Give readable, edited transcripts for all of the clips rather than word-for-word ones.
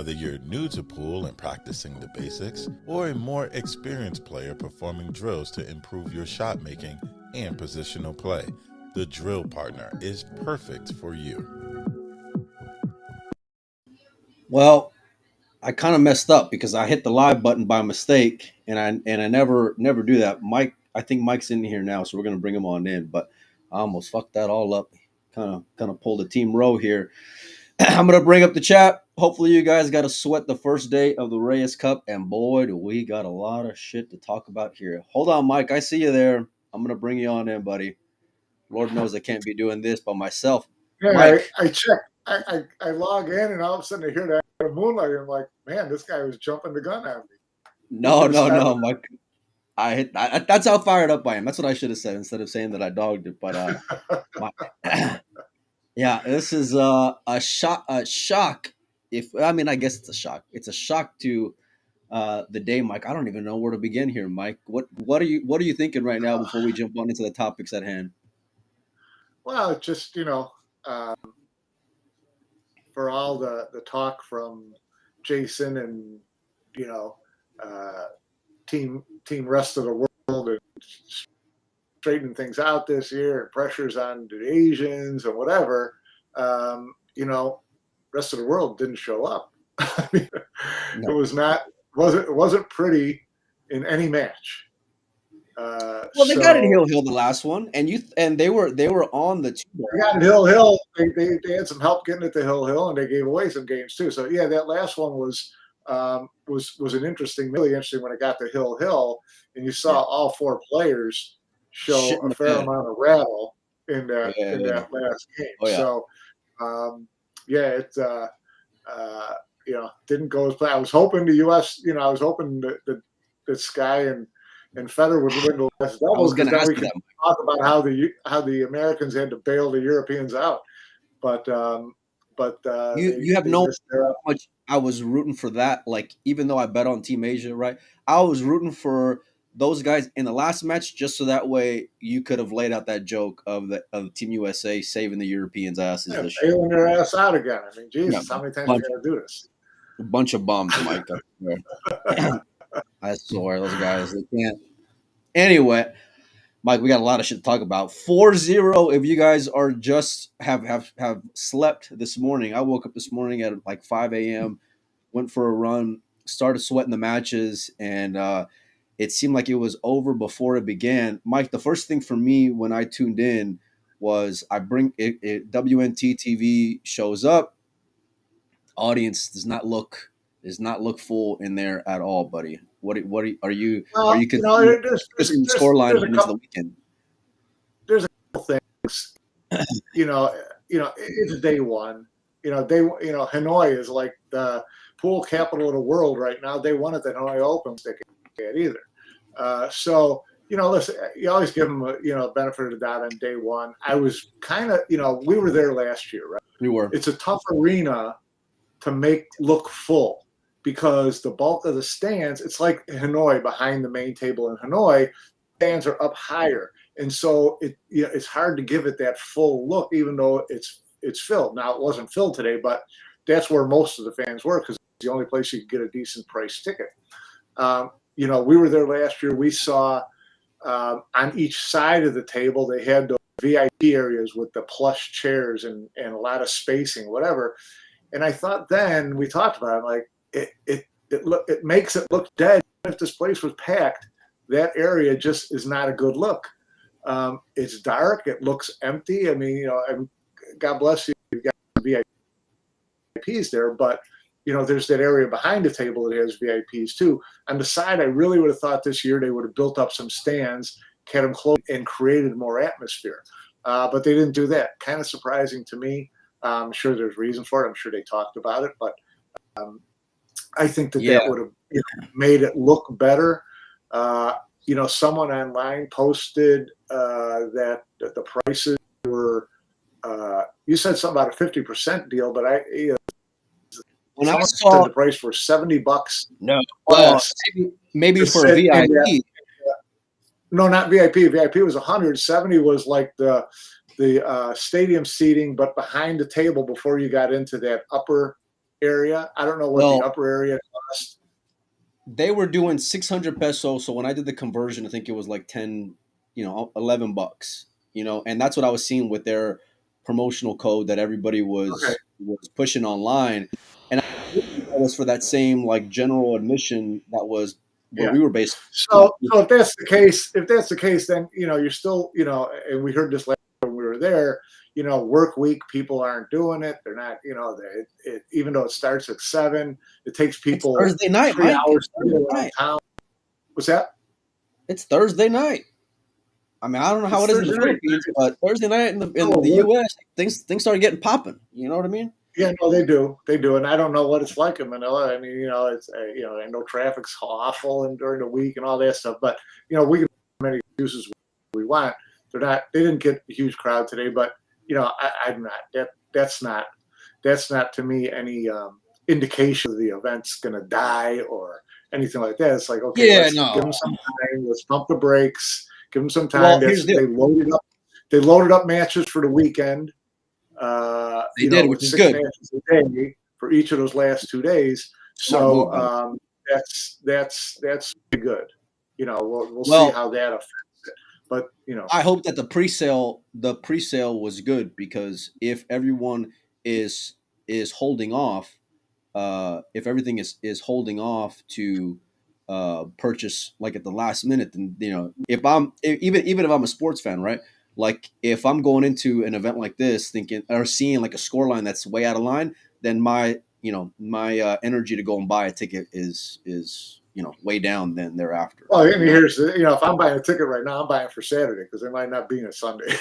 Whether you're new to pool and practicing the basics, or a more experienced player performing drills to improve your shot making and positional play, the Drill Partner is perfect for you. Well, I kind of messed up because I hit the live button by mistake, and I never do that. I think Mike's in here now, so we're gonna bring him on in. But I almost fucked that all up. Kind of pulled a team row here. I'm gonna bring up the chat. Hopefully, you guys got to sweat the first day of the Reyes Cup, and boy, do we got a lot of shit to talk about here. Hold on, Mike. I see you there. I'm gonna bring you on in, buddy. Lord knows I can't be doing this by myself. Yeah, Mike, I checked. I log in, and all of a sudden I hear that moonlight. I'm like, man, this guy was jumping the gun at me. no, Mike. That's how fired up I am. That's what I should have said instead of saying that I dogged it. But yeah, this is a shock. A shock. I guess it's a shock. It's a shock to the day, Mike. I don't even know where to begin here, Mike. What are you thinking right now before we jump on into the topics at hand? Well, it's just for all the talk from Jason and team rest of the world and straightening things out this year and pressures on the Asians and whatever, rest of the world didn't show up. I mean, No. It wasn't pretty in any match. Well, they got it Hill the last one, and they were on the two. They got Hill. They had some help getting it to Hill, and they gave away some games too. So yeah, that last one was an really interesting when it got to Hill, and you saw all four players show a fair amount of rattle in that last game. Oh, yeah. So it didn't go as planned. I was hoping the U.S. I was hoping that Sky and Federer would win the last double. I was going to ask we could talk about how the Americans had to bail the Europeans out, but you have no idea how much I was rooting for that. Like, even though I bet on Team Asia, right? I was rooting for those guys in the last match just so that way you could have laid out that joke of Team USA saving the Europeans' asses. Yeah, bailing their ass out again. I mean, Jesus, how many times are you going to do this? A bunch of bums, Mike. I swear, those guys, they can't. Anyway, Mike, we got a lot of shit to talk about. 4-0, if you guys are just have slept this morning. I woke up this morning at like 5 a.m., went for a run, started sweating the matches, and it seemed like it was over before it began. Mike, the first thing for me when I tuned in was I bring it WNT TV shows up. Audience does not look full in there at all, buddy. What are you considering the scoreline into the weekend? There's a couple things. It's day one. Hanoi is like the pool capital of the world right now. They won at the Hanoi Open. They can't either. Listen, you always give them a benefit of the doubt on day one. I was kind of, we were there last year, right? We were. It's a tough arena to make look full because the bulk of the stands, it's like Hanoi behind the main table in Hanoi, stands are up higher. And so it's hard to give it that full look, even though it's filled. Now, it wasn't filled today, but that's where most of the fans were because it's the only place you could get a decent price ticket. We were there last year. We saw on each side of the table, they had those VIP areas with the plush chairs and a lot of spacing, whatever. And I thought then we talked about it, like it makes it look dead. If this place was packed, that area just is not a good look. It's dark. It looks empty. I mean, God bless you. You've got VIPs there, but there's that area behind the table that has VIPs too. On the side, I really would have thought this year they would have built up some stands, kept them close, and created more atmosphere. But they didn't do that. Kind of surprising to me. I'm sure there's reason for it. I'm sure they talked about it, but I think that would have made it look better. Someone online posted that the prices were. You said something about a 50% deal, but when I saw the price for $70. No, maybe for a VIP. No, not VIP. VIP was 100. 70 was like the stadium seating, but behind the table before you got into that upper area. I don't know what Well, the upper area cost. they were doing 600 pesos. So when I did the conversion, I think it was like 10, $11, and that's what I was seeing with their promotional code that everybody Okay. was pushing online. And I think that was for that same like general admission that was where Yeah. we were based. So if that's the case, then you're still, and we heard this last when we were there. Work week, people aren't doing it. They're not, even though it starts at 7, it takes It's people Thursday night, 3 Mike. hours It's to get Thursday around night. town. What's that? It's Thursday night. I mean, I don't know how It's it is in the Thursday night. Philippines, but Thursday night in Oh, the work. U.S. things started getting popping. You know what I mean? Yeah, no, they do, and I don't know what it's like in Manila. I mean, it's I know traffic's awful and during the week and all that stuff, but we can have many excuses we want. They didn't get a huge crowd today, but I'm not. That's not to me any indication of the event's going to die or anything like that. It's like, okay, Yeah, let's give no. them some time. Let's pump the brakes. Give them some Well, time. here's the deal. They loaded up matches for the weekend. They did, with which is 6 good. matches a day for each of those last 2 days. Smart So move, man. that's pretty good. We'll see Well, how that affects it. But I hope that the pre-sale was good, because if everyone is holding off, if everything is holding off to purchase like at the last minute, then even if I'm a sports fan, right? Like if I'm going into an event like this thinking or seeing like a score line that's way out of line, then my energy to go and buy a ticket is way down then thereafter. well, and here's if I'm buying a ticket right now, I'm buying for Saturday because they might not be a Sunday.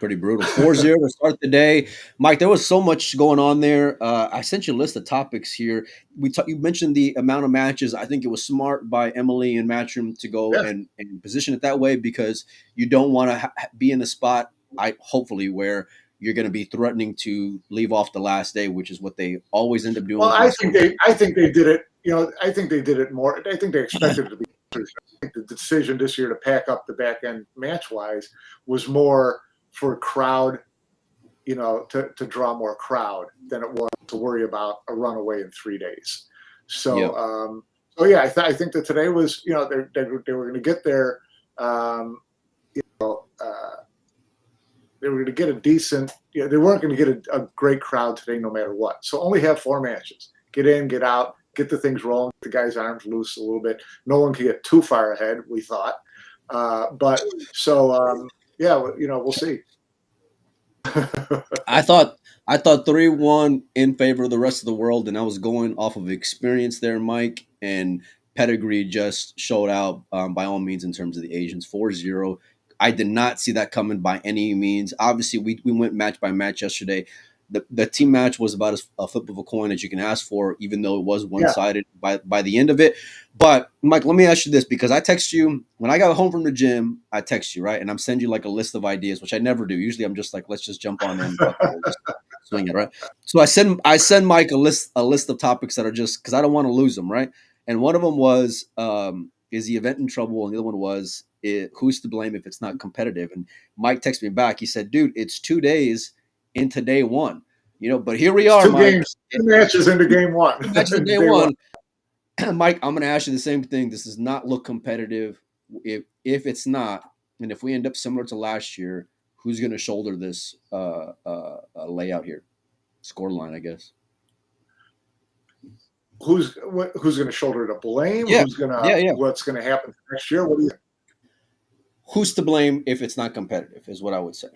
Pretty brutal. 4-0 to start the day. Mike, there was so much going on there. I sent you a list of topics here. You mentioned the amount of matches. I think it was smart by Emily and Matchroom to go Yeah. and position it that way, because you don't want to be in the spot, hopefully, where you're going to be threatening to leave off the last day, which is what they always end up doing. Well, I think they did it. I think they did it more. I think they expected it to be. I think the decision this year to pack up the back end match wise was more for crowd, to draw more crowd than it was to worry about a runaway in 3 days. So, yeah. I think that today was, they were going to get there. They were going to get a decent. They weren't going to get a great crowd today, no matter what. So only have 4 matches. Get in, get out, get the things rolling, get the guys' arms loose a little bit. No one can get too far ahead, we thought. But so. Yeah, we'll see. I thought 3-1 in favor of the rest of the world, and I was going off of experience there, Mike, and pedigree just showed out by all means in terms of the Asians. 4-0. I did not see that coming by any means. Obviously, we went match by match yesterday. The team match was about a flip of a coin as you can ask for, even though it was one-sided by the end of it. But, Mike, let me ask you this, because I text you when I got home from the gym. I text you, right? And I'm sending you like a list of ideas, which I never do. Usually I'm just like, let's just jump on in. Just swing it, right? So I send Mike a list of topics that are just because I don't want to lose them, right? And one of them was, is the event in trouble? And the other one was, who's to blame if it's not competitive? And Mike texted me back. He said, dude, it's 2 days into day 1. But here we are, 2 Mike. games, 2 matches into game 1. 2 matches in day 1. Mike, I'm going to ask you the same thing. This does not look competitive. If it's not, and if we end up similar to last year, who's going to shoulder this layout here? Score line, I guess. Who's going to shoulder the blame? Yeah. Who's going to what's going to happen next year? What do you think? Who's to blame if it's not competitive is what I would say.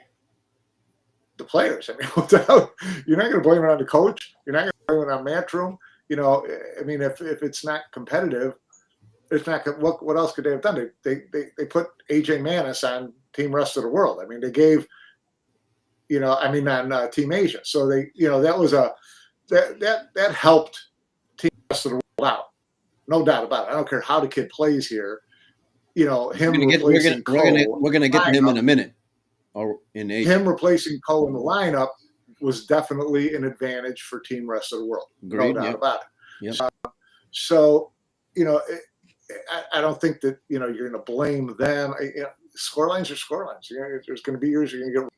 The players. I mean, what the hell? You're not going to blame it on the coach. You're not going to blame it on Matchroom. I mean, if it's not competitive, it's not. What else could they have done? They put AJ Manis on Team Rest of the World. I mean, they gave, on Team Asia. So they, that was that helped Team Rest of the World out, no doubt about it. I don't care how the kid plays here. Him replacing Cole. We're gonna get to him in a minute. Or in Asia. Him replacing Cole in the lineup was definitely an advantage for Team Rest of the World. Agreed, no doubt about it. Yep. So, I don't think that, you're going to blame them. Scorelines are scorelines. There's going to be years you're going to get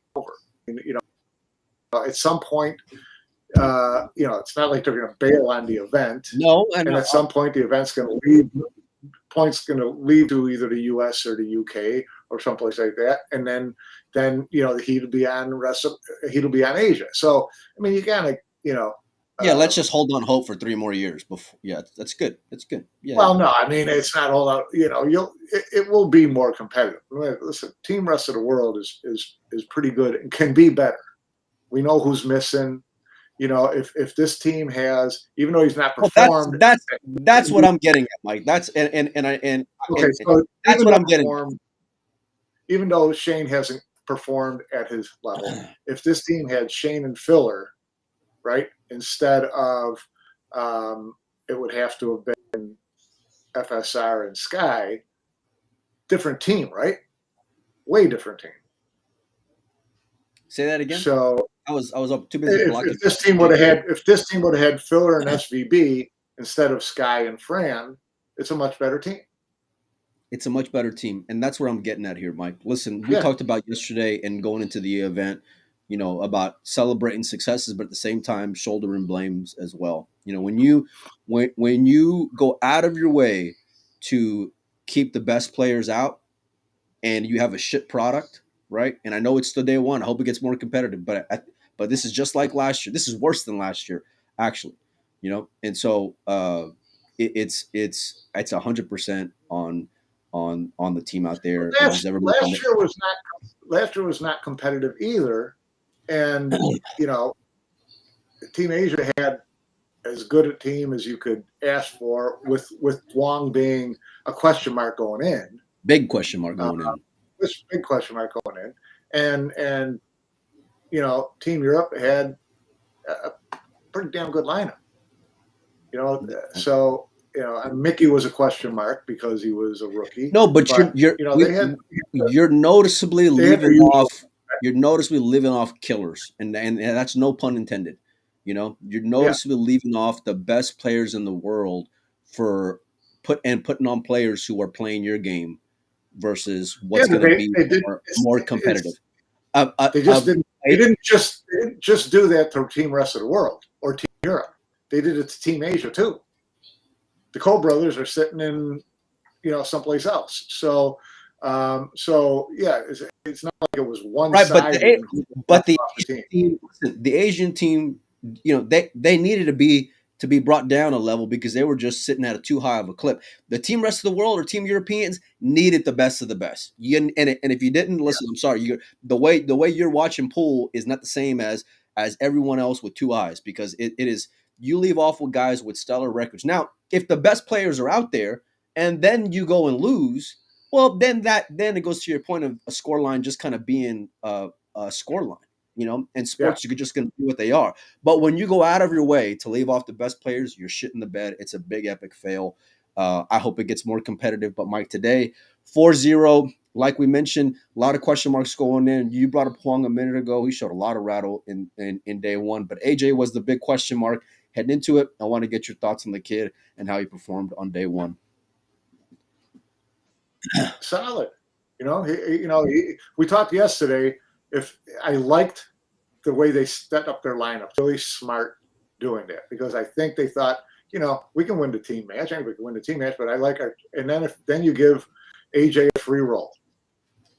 over. At some point, it's not like they're going to bail on the event. No, and at some point the event's going to leave. Points going to leave to either the U.S. or the U.K. or someplace like that, and then the heat will be on Asia. So I mean, you gotta let's just hold on hope for 3 more years before. Yeah, that's good. That's good. Yeah. Well, no, I mean it's not all out. It will be more competitive. Listen, Team Rest of the World is pretty good and can be better. We know who's missing. If this team has, even though he's not performed, that's what I'm getting at, Mike. That's that's what I'm getting at. Even though Shane hasn't performed at his level, if this team had Shane and Filler, right, instead of it would have to have been FSR and Sky, different team, right? Way different team. Say that again. So I was up too busy blocking. If this team would have had Filler and SVB instead of Sky and Fran, it's a much better team. It's a much better team, and that's where I'm getting at here, Mike. Listen, we talked about yesterday and going into the event, about celebrating successes, but at the same time shouldering blames as well. When you go out of your way to keep the best players out, and you have a shit product, right? And I know it's still day one. I hope it gets more competitive, but this is just like last year. This is worse than last year, actually. And so it's 100% on the team out there. Last year was not competitive either, and Team Asia had as good a team as you could ask for, with Wong being a question mark going in. Big question mark going in. This big question mark going in, and Team Europe had a pretty damn good lineup. So. Mickey was a question mark because he was a rookie. No, but you're noticeably living off. You're noticeably living off killers, and that's no pun intended. You're noticeably leaving off the best players in the world for putting on players who are playing your game versus what's going to be more competitive. They didn't just do that to Team Rest of the World or Team Europe. They did it to Team Asia too. The Cole brothers are sitting in, someplace else. So yeah, it's not like it was one right, side. But the Asian team, they needed to be brought down a level because they were just sitting at a too high of a clip. The Team Rest of the World or Team Europeans needed the best of the best. And if you didn't listen, I'm sorry. The way you're watching pool is not the same as everyone else with 2 eyes, because it is. You leave off with guys with stellar records. Now, if the best players are out there and then you go and lose, well, then it goes to your point of a score line just kind of being a score line, and sports, you're just going to do what they are. But when you go out of your way to leave off the best players, you're shitting the bed. It's a big epic fail. I hope it gets more competitive. But Mike, today, 4-0, like we mentioned, a lot of question marks going in. You brought up Huang a minute ago. He showed a lot of rattle in day one, but AJ was the big question mark. Heading into it, I want to get your thoughts on the kid and how he performed on day one. Solid. We talked yesterday. If I liked the way they set up their lineup, really smart doing that, because I think they thought, we can win the team match. I think we can win the team match, but I like our. And then you give AJ a free roll.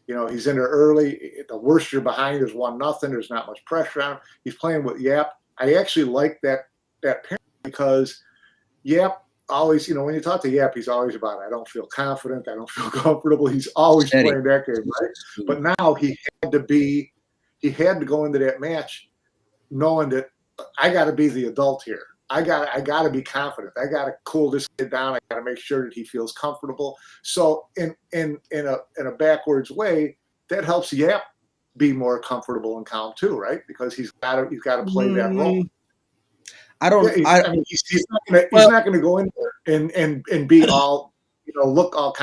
He's in there early. The worst you're behind is 1-0. There's not much pressure on him. He's playing with Yap. I actually like that pair, because Yap always, when you talk to Yap, he's always about, I don't feel confident, I don't feel comfortable. He's always playing that game, right? But now he had to go into that match knowing that I got to be the adult here. I got to be confident. I got to cool this kid down. I got to make sure that he feels comfortable. So in a backwards way, that helps Yap be more comfortable and calm too, right? Because he's got to play that role. He's not going to go in there and be all, look all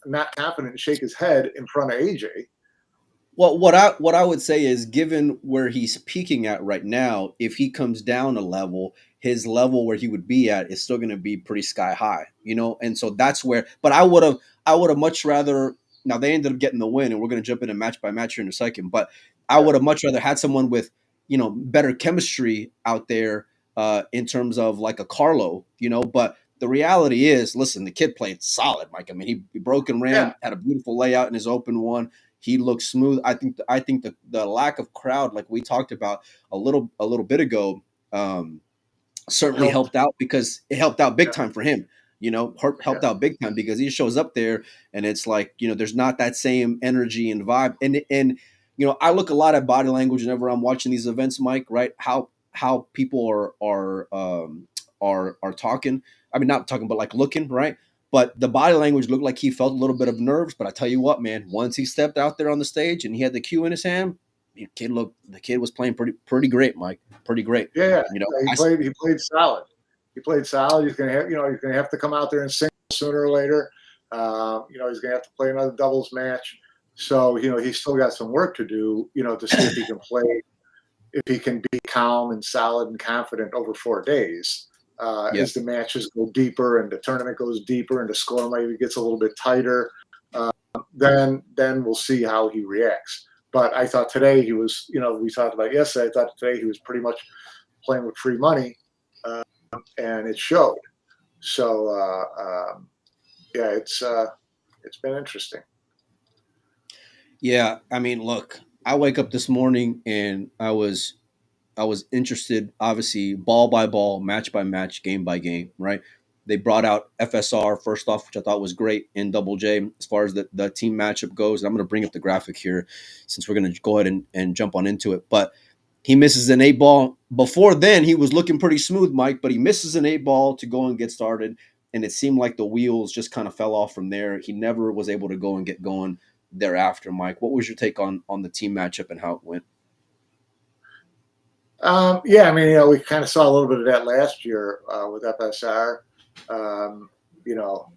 not confident and shake his head in front of AJ. Well, what I would say is, given where he's peaking at right now, if he comes down a level, his level where he would be at is still going to be pretty sky high, and so that's where. But I would have much rather. Now they ended up getting the win, and we're going to jump into match by match here in a second. But I would have much rather had someone with better chemistry out there in terms of like a Carlo, but the reality is, listen, the kid played solid, Mike. I mean, he broke and Yeah, ran, had a beautiful layout in his open one. He looked smooth. I think the lack of crowd, like we talked about a little bit ago, certainly helped. helped out because it helped out big Yeah, time for him. yeah, Helped out big time because he shows up there and it's like, there's not that same energy and vibe. And I look a lot at body language whenever I'm watching these events, Mike. Right? How people are talking. I mean, not talking, but like looking, right? But the body language looked like he felt a little bit of nerves. But I tell you what, man, once he stepped out there on the stage and he had the cue in his hand, the kid was playing pretty great, Mike. Pretty great. yeah, yeah. You know, He I played. He played solid. He played solid. He's gonna have, he's gonna have to come out there and sing sooner or later. He's gonna have to play another doubles match. So he's still got some work to do. To see if he can play, if he can be calm and solid and confident over 4 days. yeah. As the matches go deeper and the tournament goes deeper and the score maybe gets a little bit tighter, then we'll see how he reacts. But I thought today he was, we talked about yesterday. I thought today he was pretty much playing with free money, and it showed. So yeah, it's been interesting. Yeah, I mean, look, I wake up this morning and I was interested, obviously, ball by ball, match by match, game by game, right? They brought out FSR first off, which I thought was great in Double J as far as the team matchup goes. And I'm going to bring up the graphic here since we're going to go ahead and jump on into it. But he misses an 8 ball. Before then, he was looking pretty smooth, Mike, but he misses an 8 ball to go and get started. And it seemed like the wheels just kind of fell off from there. He never was able to go and get going thereafter, Mike. What was your take on the team matchup and how it went? Yeah, I mean, we kind of saw a little bit of that last year with FSR. Um, you know,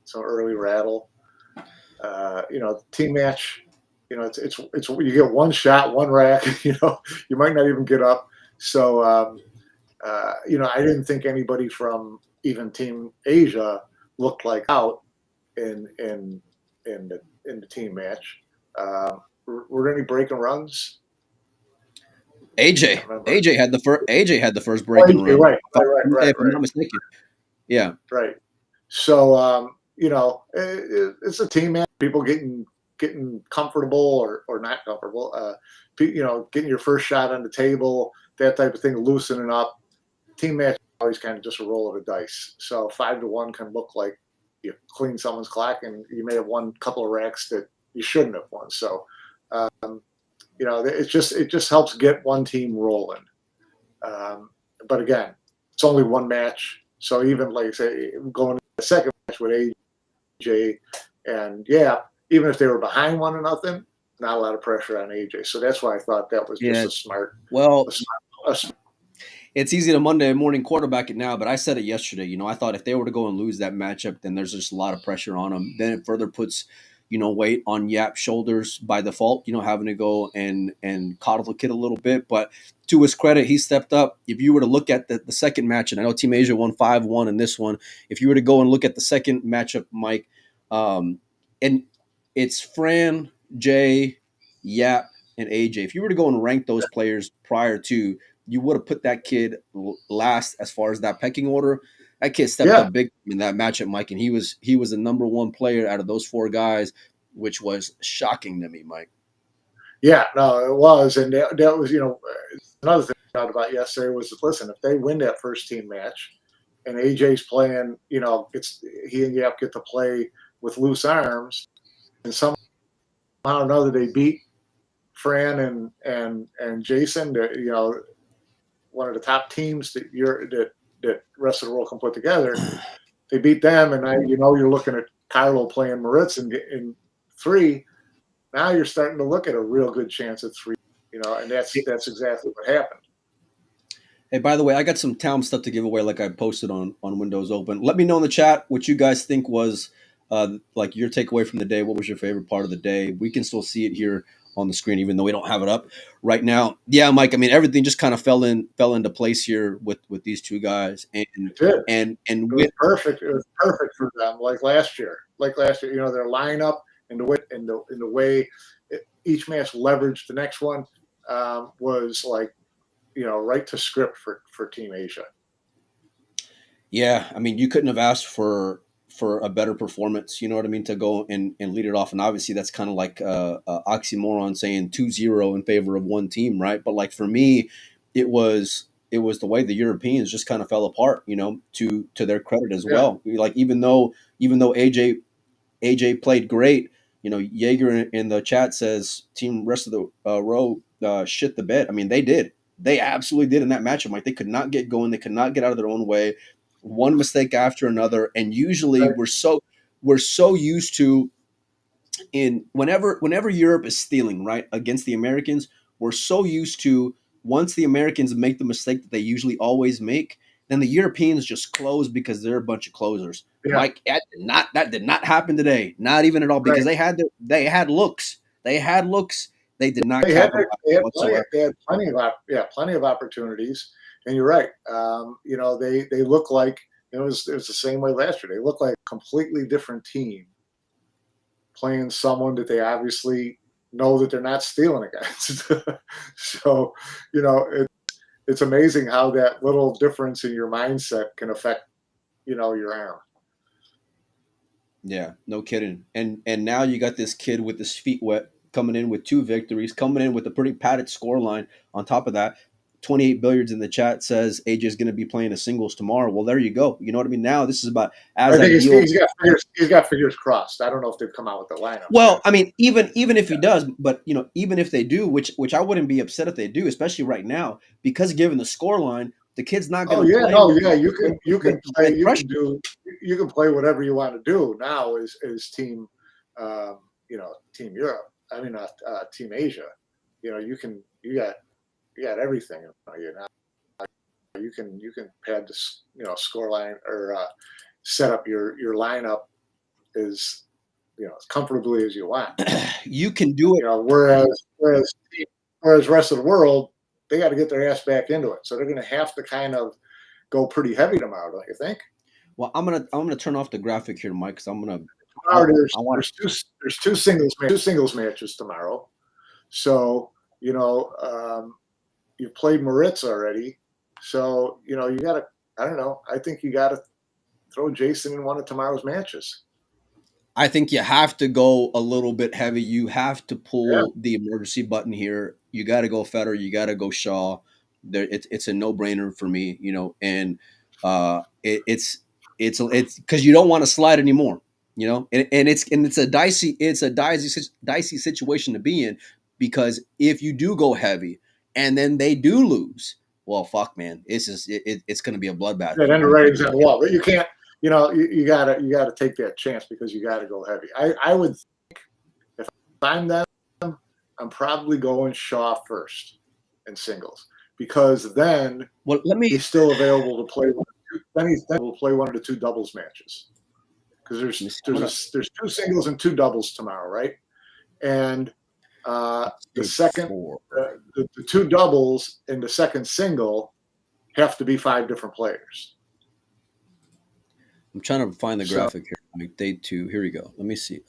some early rattle. Team match. It's you get one shot, one rack. You might not even get up. So I didn't think anybody from even Team Asia looked like out in the team match. Were there any breaking runs? AJ had the first Oh, breaking run. right, If I'm not mistaken. Yeah. right. So it's a team match. People getting comfortable or not comfortable. Getting your first shot on the table, that type of thing, loosening up. Team match is always kind of just a roll of the dice. So 5-1 can look like you clean someone's clock, and you may have won a couple of racks that you shouldn't have won. So it just helps get one team rolling. But again, it's only one match. So even like I say, going to the second match with AJ and even if they were behind 1-0, not a lot of pressure on AJ. So that's why I thought that was just a smart. Well, it's easy to Monday morning quarterback it now, but I said it yesterday. I thought if they were to go and lose that matchup, then there's just a lot of pressure on them. Then it further puts weight on Yap's shoulders by default, having to go and coddle the kid a little bit. But to his credit, he stepped up. If you were to look at the second match, and I know Team Asia won 5-1 in this one, if you were to go and look at the second matchup, Mike, and it's Fran, Jay, Yap, and AJ. If you were to go and rank those players prior to, you would have put that kid last as far as that pecking order. That kid stepped up big in that matchup, Mike, and he was the number one player out of those four guys, which was shocking to me, Mike. Yeah, no, it was, and that was another thing I thought about yesterday was, listen, if they win that first team match, and AJ's playing, he and Yap get to play with loose arms, and somehow or another they beat Fran and Jason, one of the top teams that rest of the world can put together. They beat them, and you're looking at Carlo playing Moritz in 3. Now you're starting to look at a real good chance at 3. And that's exactly what happened. Hey, by the way, I got some town stuff to give away, like I posted on Windows Open. Let me know in the chat what you guys think was like your takeaway from the day. What was your favorite part of the day? We can still see it here on the screen, even though we don't have it up right now. Yeah, Mike. I mean, everything just kind of fell into place here with these two guys, and it was perfect. It was perfect for them, like last year. Their lineup and the way each match leveraged the next one. was like, right to script for Team Asia. Yeah, I mean, you couldn't have asked for a better performance. You know what I mean? To go and lead it off, and obviously that's kind of like a oxymoron saying 2-0 in favor of one team, right? But like for me, it was the way the Europeans just kind of fell apart. To their credit as Yeah, well. Like even though AJ played great. Jaeger in the chat says team rest of the row shit the bed. I mean, they did. They absolutely did in that matchup. Like they could not get going. They could not get out of their own way. One mistake after another, and usually right. we're so used to in whenever Europe is stealing right against the Americans, we're so used to once the Americans make the mistake that they usually always make, then the Europeans just close because they're a bunch of closers. Yeah, Mike, that did not happen today, not even at all, because right. they had looks, they did not They had capitalize plenty, whatsoever. they had plenty of opportunities. And you're right. They look like it was the same way last year. They look like a completely different team playing someone that they obviously know that they're not stealing against. So, it's amazing how that little difference in your mindset can affect, your round. Yeah, no kidding. And now you got this kid with his feet wet coming in with 2 victories, coming in with a pretty padded score line. On top of that, 28 billiards in the chat says AJ is going to be playing a singles tomorrow. Well, there you go. You know what I mean? Now this is about as I that think deal. he's got figures crossed. I don't know if they've come out with the lineups Well, yet. I mean, even if he does, but even if they do, which I wouldn't be upset if they do, especially right now, because given the score line, the kid's not Oh going to yeah, play no, yeah. You with, can play. with pressure. You can play whatever you want to do now. Is team, Team Europe. I mean, Team Asia. You got everything. You can pad the score line or set up your lineup as as comfortably as you want. You can do it. Whereas rest of the world, they got to get their ass back into it. So they're going to have to kind of go pretty heavy tomorrow, don't you think? Well, I'm gonna turn off the graphic here, Mike, because I'm gonna. Tomorrow I want there's two singles matches tomorrow. So you've played Moritz already. So you got to. I don't know. I think you got to throw Jason in one of tomorrow's matches. I think you have to go a little bit heavy. You have to Yeah. pull the emergency button here. You got to go Federer. You got to go Shaw. It's a no brainer for me, and it's because you don't want to slide anymore, and it's a dicey situation to be in because if you do go heavy and then they do lose, well, fuck, man, it's going to be a bloodbath. Yeah, then the ratings on the wall, but you can't. You gotta take that chance because you gotta go heavy. I would think if I'm them, I'm probably going Shaw first in singles because then he's still available to play. Then he's able to play one of the two doubles matches because there's two singles and two doubles tomorrow, right? And the second the two doubles in the second single have to be 5 different players. I'm trying to find the graphic here. Like day 2. Here we go. Let me see.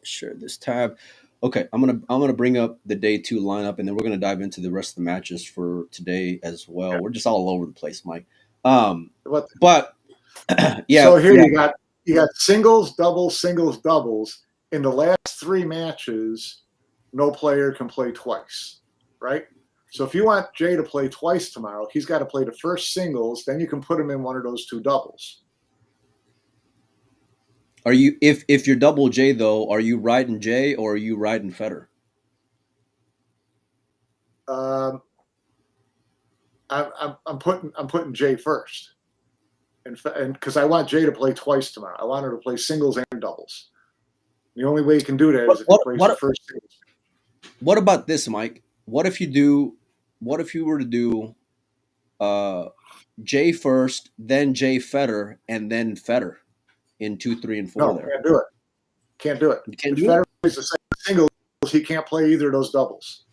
Share this tab. Okay, I'm gonna bring up the day 2 lineup, and then we're gonna dive into the rest of the matches for today as well. Yeah. We're just all over the place, Mike. But yeah. So here you got singles, doubles. In the last 3 matches, no player can play twice, right? So if you want Jay to play twice tomorrow, he's got to play the first singles. Then you can put him in one of those two doubles. Are you if you're double J though? Are you riding J or are you riding Federer? I'm putting Jay first, and because I want Jay to play twice tomorrow. I want her to play singles and doubles. The only way you can do that is if he plays the first singles. What about this, Mike? What if you were to do J first, then J Federer, and then Federer in 2, 3, and 4 No, there? Can't do it. You can't if do Federer it. plays the same singles, he can't play either of those doubles.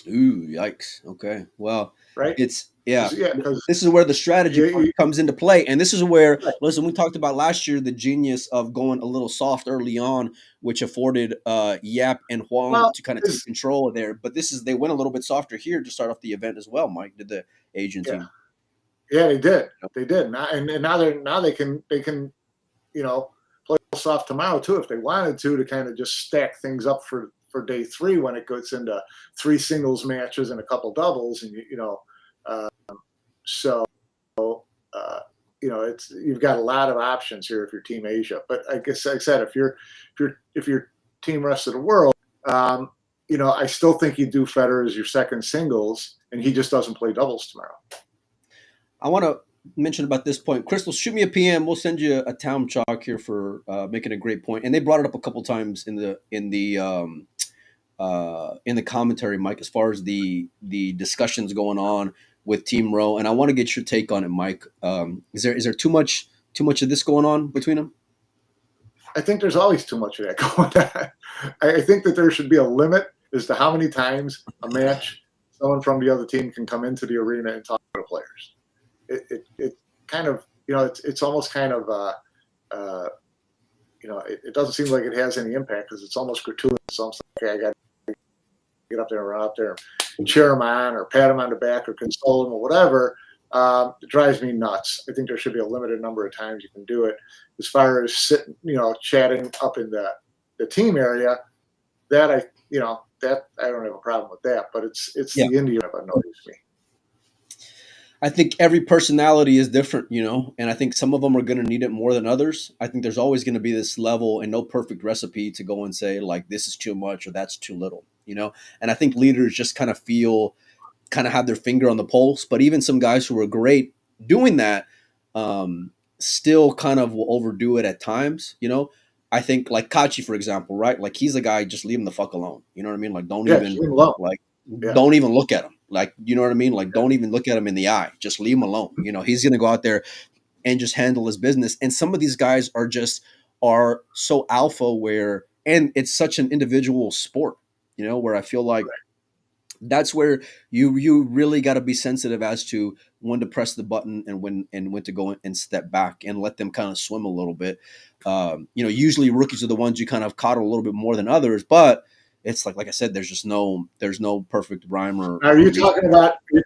Ooh, yikes. Okay. Well, right? it's yeah. Yeah, because This is where the strategy part you, comes into play, and this is where right, listen. We talked about last year the genius of going a little soft early on, which afforded Yap and Huang well, to kind of take it's, control of there. But this is they went a little bit softer here to start off the event as well. Mike did the Asian yeah, team. yeah, they did, now, and now they can you know play soft tomorrow too if they wanted to kind of just stack things up for day three when it goes into three singles matches and a couple doubles, and uh, so uh, it's you've got a lot of options here if you're Team Asia. But I guess like I said, if you're Team Rest of the World, um, I still think you do Federer as your second singles, and he just doesn't play doubles tomorrow. I want to mention about this point. Crystal, shoot me a PM. We'll send you a town chalk here for making a great point. And they brought it up a couple times in the commentary, Mike, as far as the discussions going on with Team Row. And I want to get your take on it, Mike. Is there too much of this going on between them? I think there's always too much of that going on. I think that there should be a limit as to how many times a match someone from the other team can come into the arena and talk to the players. It kind of it's almost kind of it doesn't seem like it has any impact because it's almost gratuitous. So I'm like, okay, I got to get up there and run out there and cheer him on or pat him on the back or console him or whatever. It drives me nuts. I think there should be a limited number of times you can do it. As far as sitting, chatting up in the team area, that I don't have a problem with that. But it's Yeah. the Indian that annoys me. I think every personality is different, and I think some of them are going to need it more than others. I think there's always going to be this level and no perfect recipe to go and say, like, this is too much or that's too little. And I think leaders just kind of have their finger on the pulse. But even some guys who are great doing that still kind of will overdo it at times. I think like Kachi, for example, right? Like he's the guy, just leave him the fuck alone. You know what I mean? Like Yeah, just leave him alone. like Yeah, don't even look at him. Like, you know what I mean? Like yeah, don't even look at him in the eye. Just leave him alone. He's gonna go out there and just handle his business. And some of these guys are so alpha and it's such an individual sport, where I feel like that's where you really got to be sensitive as to when to press the button and when to go and step back and let them kind of swim a little bit. Usually rookies are the ones you kind of coddle a little bit more than others, but it's like I said, there's no perfect rhyme or Are you reason. talking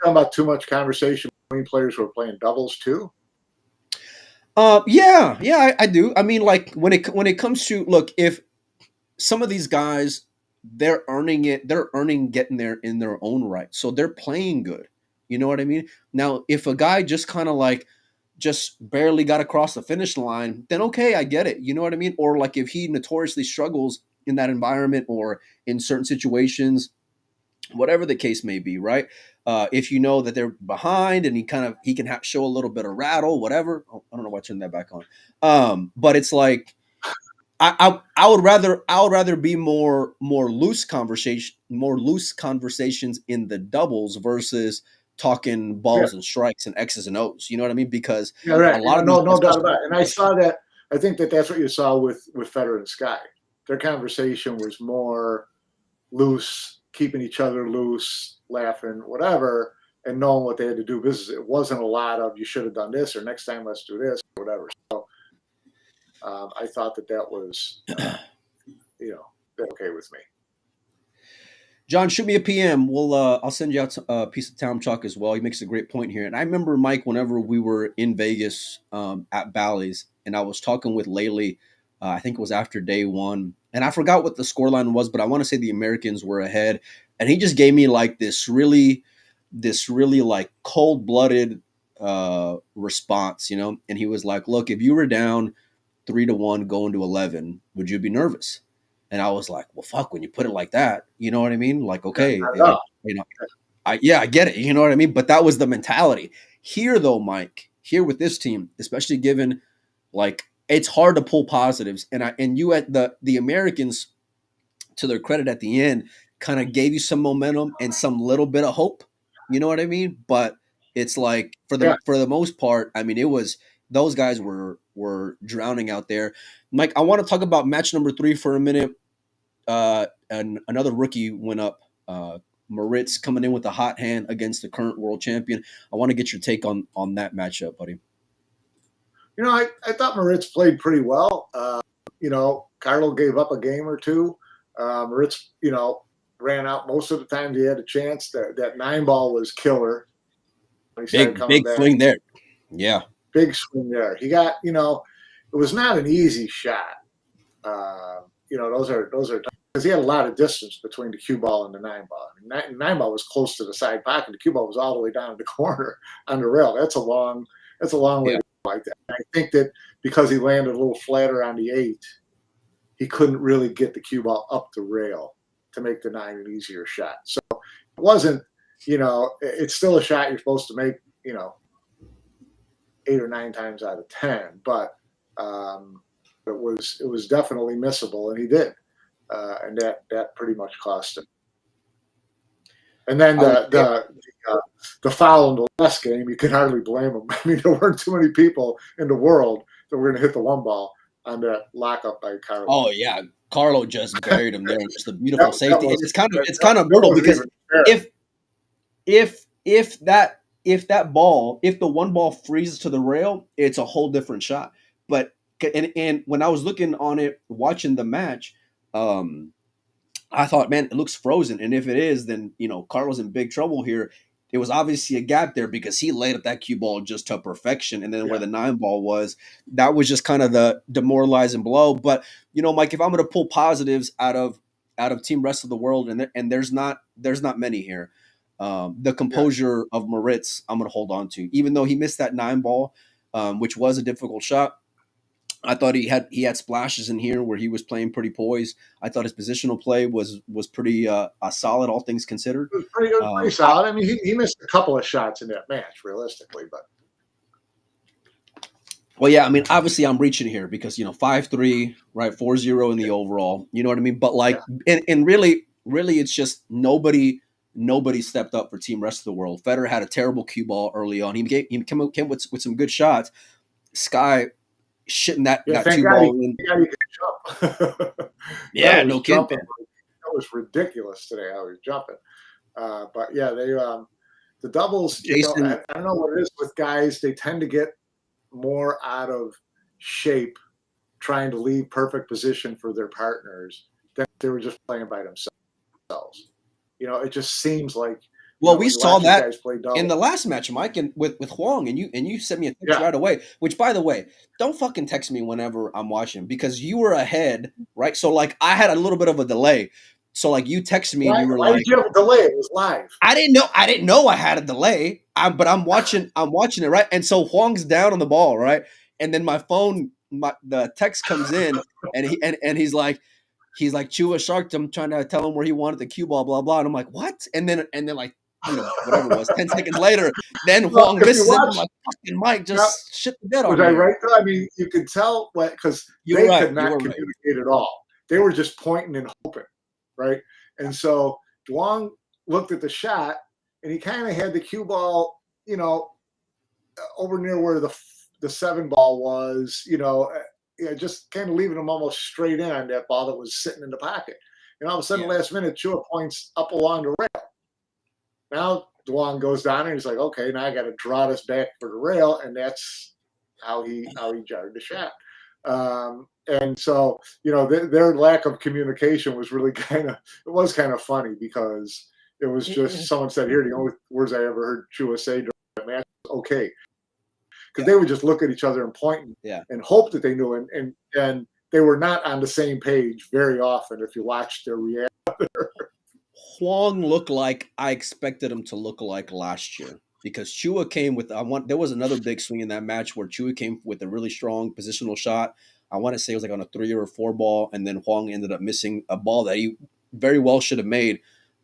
about too much conversation between players who are playing doubles too? Yeah, I do. I mean, like when it comes to look, if some of these guys they're earning getting there in their own right, so they're playing good. You know what I mean? Now, if a guy just kind of like just barely got across the finish line, then okay, I get it. You know what I mean? Or like if he notoriously struggles in that environment or in certain situations, whatever the case may be, right? If you know that they're behind and he can show a little bit of rattle, whatever. Oh, I don't know why I turned that back on. But it's like I would rather be more loose conversations in the doubles versus talking Yeah, balls and strikes and X's and O's. You know what I mean? Because yeah, right. a lot of these, No doubt especially about it. And I saw that. I think that that's what you saw with Federer and Sky. Their conversation was more loose, keeping each other loose, laughing, whatever, and knowing what they had to do business. It wasn't a lot of you should have done this or next time let's do this or whatever. So I thought that was okay with me. John, shoot me a PM. I'll send you out a piece of town chalk as well. He makes a great point here. And I remember Mike, whenever we were in Vegas at Bally's, and I was talking with Laylee. I think it was after day one, and I forgot what the scoreline was, but I want to say the Americans were ahead. And he just gave me like this really like cold blooded response, And he was like, "Look, if you were down 3-1 going to 11, would you be nervous?" And I was like, well, fuck, when you put it like that, you know what I mean? Like, okay, Not at all. you know, I get it. You know what I mean? But that was the mentality. Here, though, Mike, here with this team, especially given like it's hard to pull positives, and you at the Americans, to their credit, at the end, kind of gave you some momentum and some little bit of hope. You know what I mean? But it's like Yeah. for the most part, I mean, it was those guys were drowning out there. Mike, I want to talk about match number 3 for a minute. And another rookie went up. Moritz coming in with a hot hand against the current world champion. I want to get your take on that matchup, buddy. I thought Moritz played pretty well. Carlo gave up a game or two. Moritz, ran out most of the time he had a chance. That 9-ball was killer. Big swing there. Yeah. Big swing there. He got, it was not an easy shot. Those are because he had a lot of distance between the cue ball and the 9-ball. I mean, 9-ball was close to the side pocket. The cue ball was all the way down in the corner on the rail. That's a long way to go like that. And I think that because he landed a little flatter on the 8, he couldn't really get the cue ball up the rail to make the 9 an easier shot. So it wasn't, it's still a shot you're supposed to make, 8 or 9 times out of 10, but it was definitely missable, and he did, and that pretty much cost him. And then the foul in the last game, you can hardly blame him. I mean, there weren't too many people in the world that were going to hit the 1-ball on that lockup by Carlo. Oh yeah, Carlo just buried him there. Just a beautiful safety. It's kind of brutal because if that ball, if the 1-ball freezes to the rail, it's a whole different shot. But and when I was looking on it, watching the match, I thought, man, it looks frozen. And if it is, then Carlo's in big trouble here. It was obviously a gap there because he laid up that cue ball just to perfection. And then where the 9-ball was, that was just kind of the demoralizing blow. But Mike, if I'm going to pull positives out of Team Rest of the World, and there's not many here. The composure of Moritz, I'm going to hold on to, even though he missed that 9-ball, which was a difficult shot. I thought he had splashes in here where he was playing pretty poised. I thought his positional play was pretty solid, all things considered. It was pretty solid. I mean, he missed a couple of shots in that match, realistically, but. Well, yeah, I mean, obviously I'm reaching here because 5-3, right, 4-0 in the overall. You know what I mean? But and really, it's just nobody stepped up for Team Rest of the World. Federer had a terrible cue ball early on. He came with some good shots. Sky shitting that 2-ball in. Yeah, no kidding. That was ridiculous today. I was jumping, but yeah, they the doubles. Jason, I don't know what it is with guys. They tend to get more out of shape trying to leave perfect position for their partners than if they were just playing by themselves. It just seems like. Well, we saw that in the last match, Mike, and with Huang, and you sent me a text right away. Which, by the way, don't fucking text me whenever I'm watching because you were ahead, right? So I had a little bit of a delay. So you texted me and you were why did you have a delay? It was live. I didn't know I had a delay. But I'm watching it, right? And so Huang's down on the ball, right? And then my phone, the text comes in, and he's like. He's like, Chua sharked him, trying to tell him where he wanted the cue ball, blah, blah. And I'm like, what? And then whatever it was, 10 seconds later, then Huang misses it. I'm like, fucking Mike, just shit the bed on me. Was I right, though? I mean, you could tell because they could not communicate at all. They were just pointing and hoping, right? And so Huang looked at the shot, and he kind of had the cue ball, over near where the 7-ball was, just kind of leaving him almost straight in on that ball that was sitting in the pocket. And all of a sudden, last minute, Chua points up along the rail. Now, Huang goes down and he's like, okay, now I got to draw this back for the rail. And that's how he jarred the shot. And so, their lack of communication was really kind of funny because it was just someone said, here, the only words I ever heard Chua say during that match was okay. Because they would just look at each other and point and hope that they knew. And they were not on the same page very often if you watched their reaction. Huang looked like I expected him to look like last year because Chua came with there was another big swing in that match where Chua came with a really strong positional shot. I want to say it was on a 3 or a 4 ball, and then Huang ended up missing a ball that he very well should have made.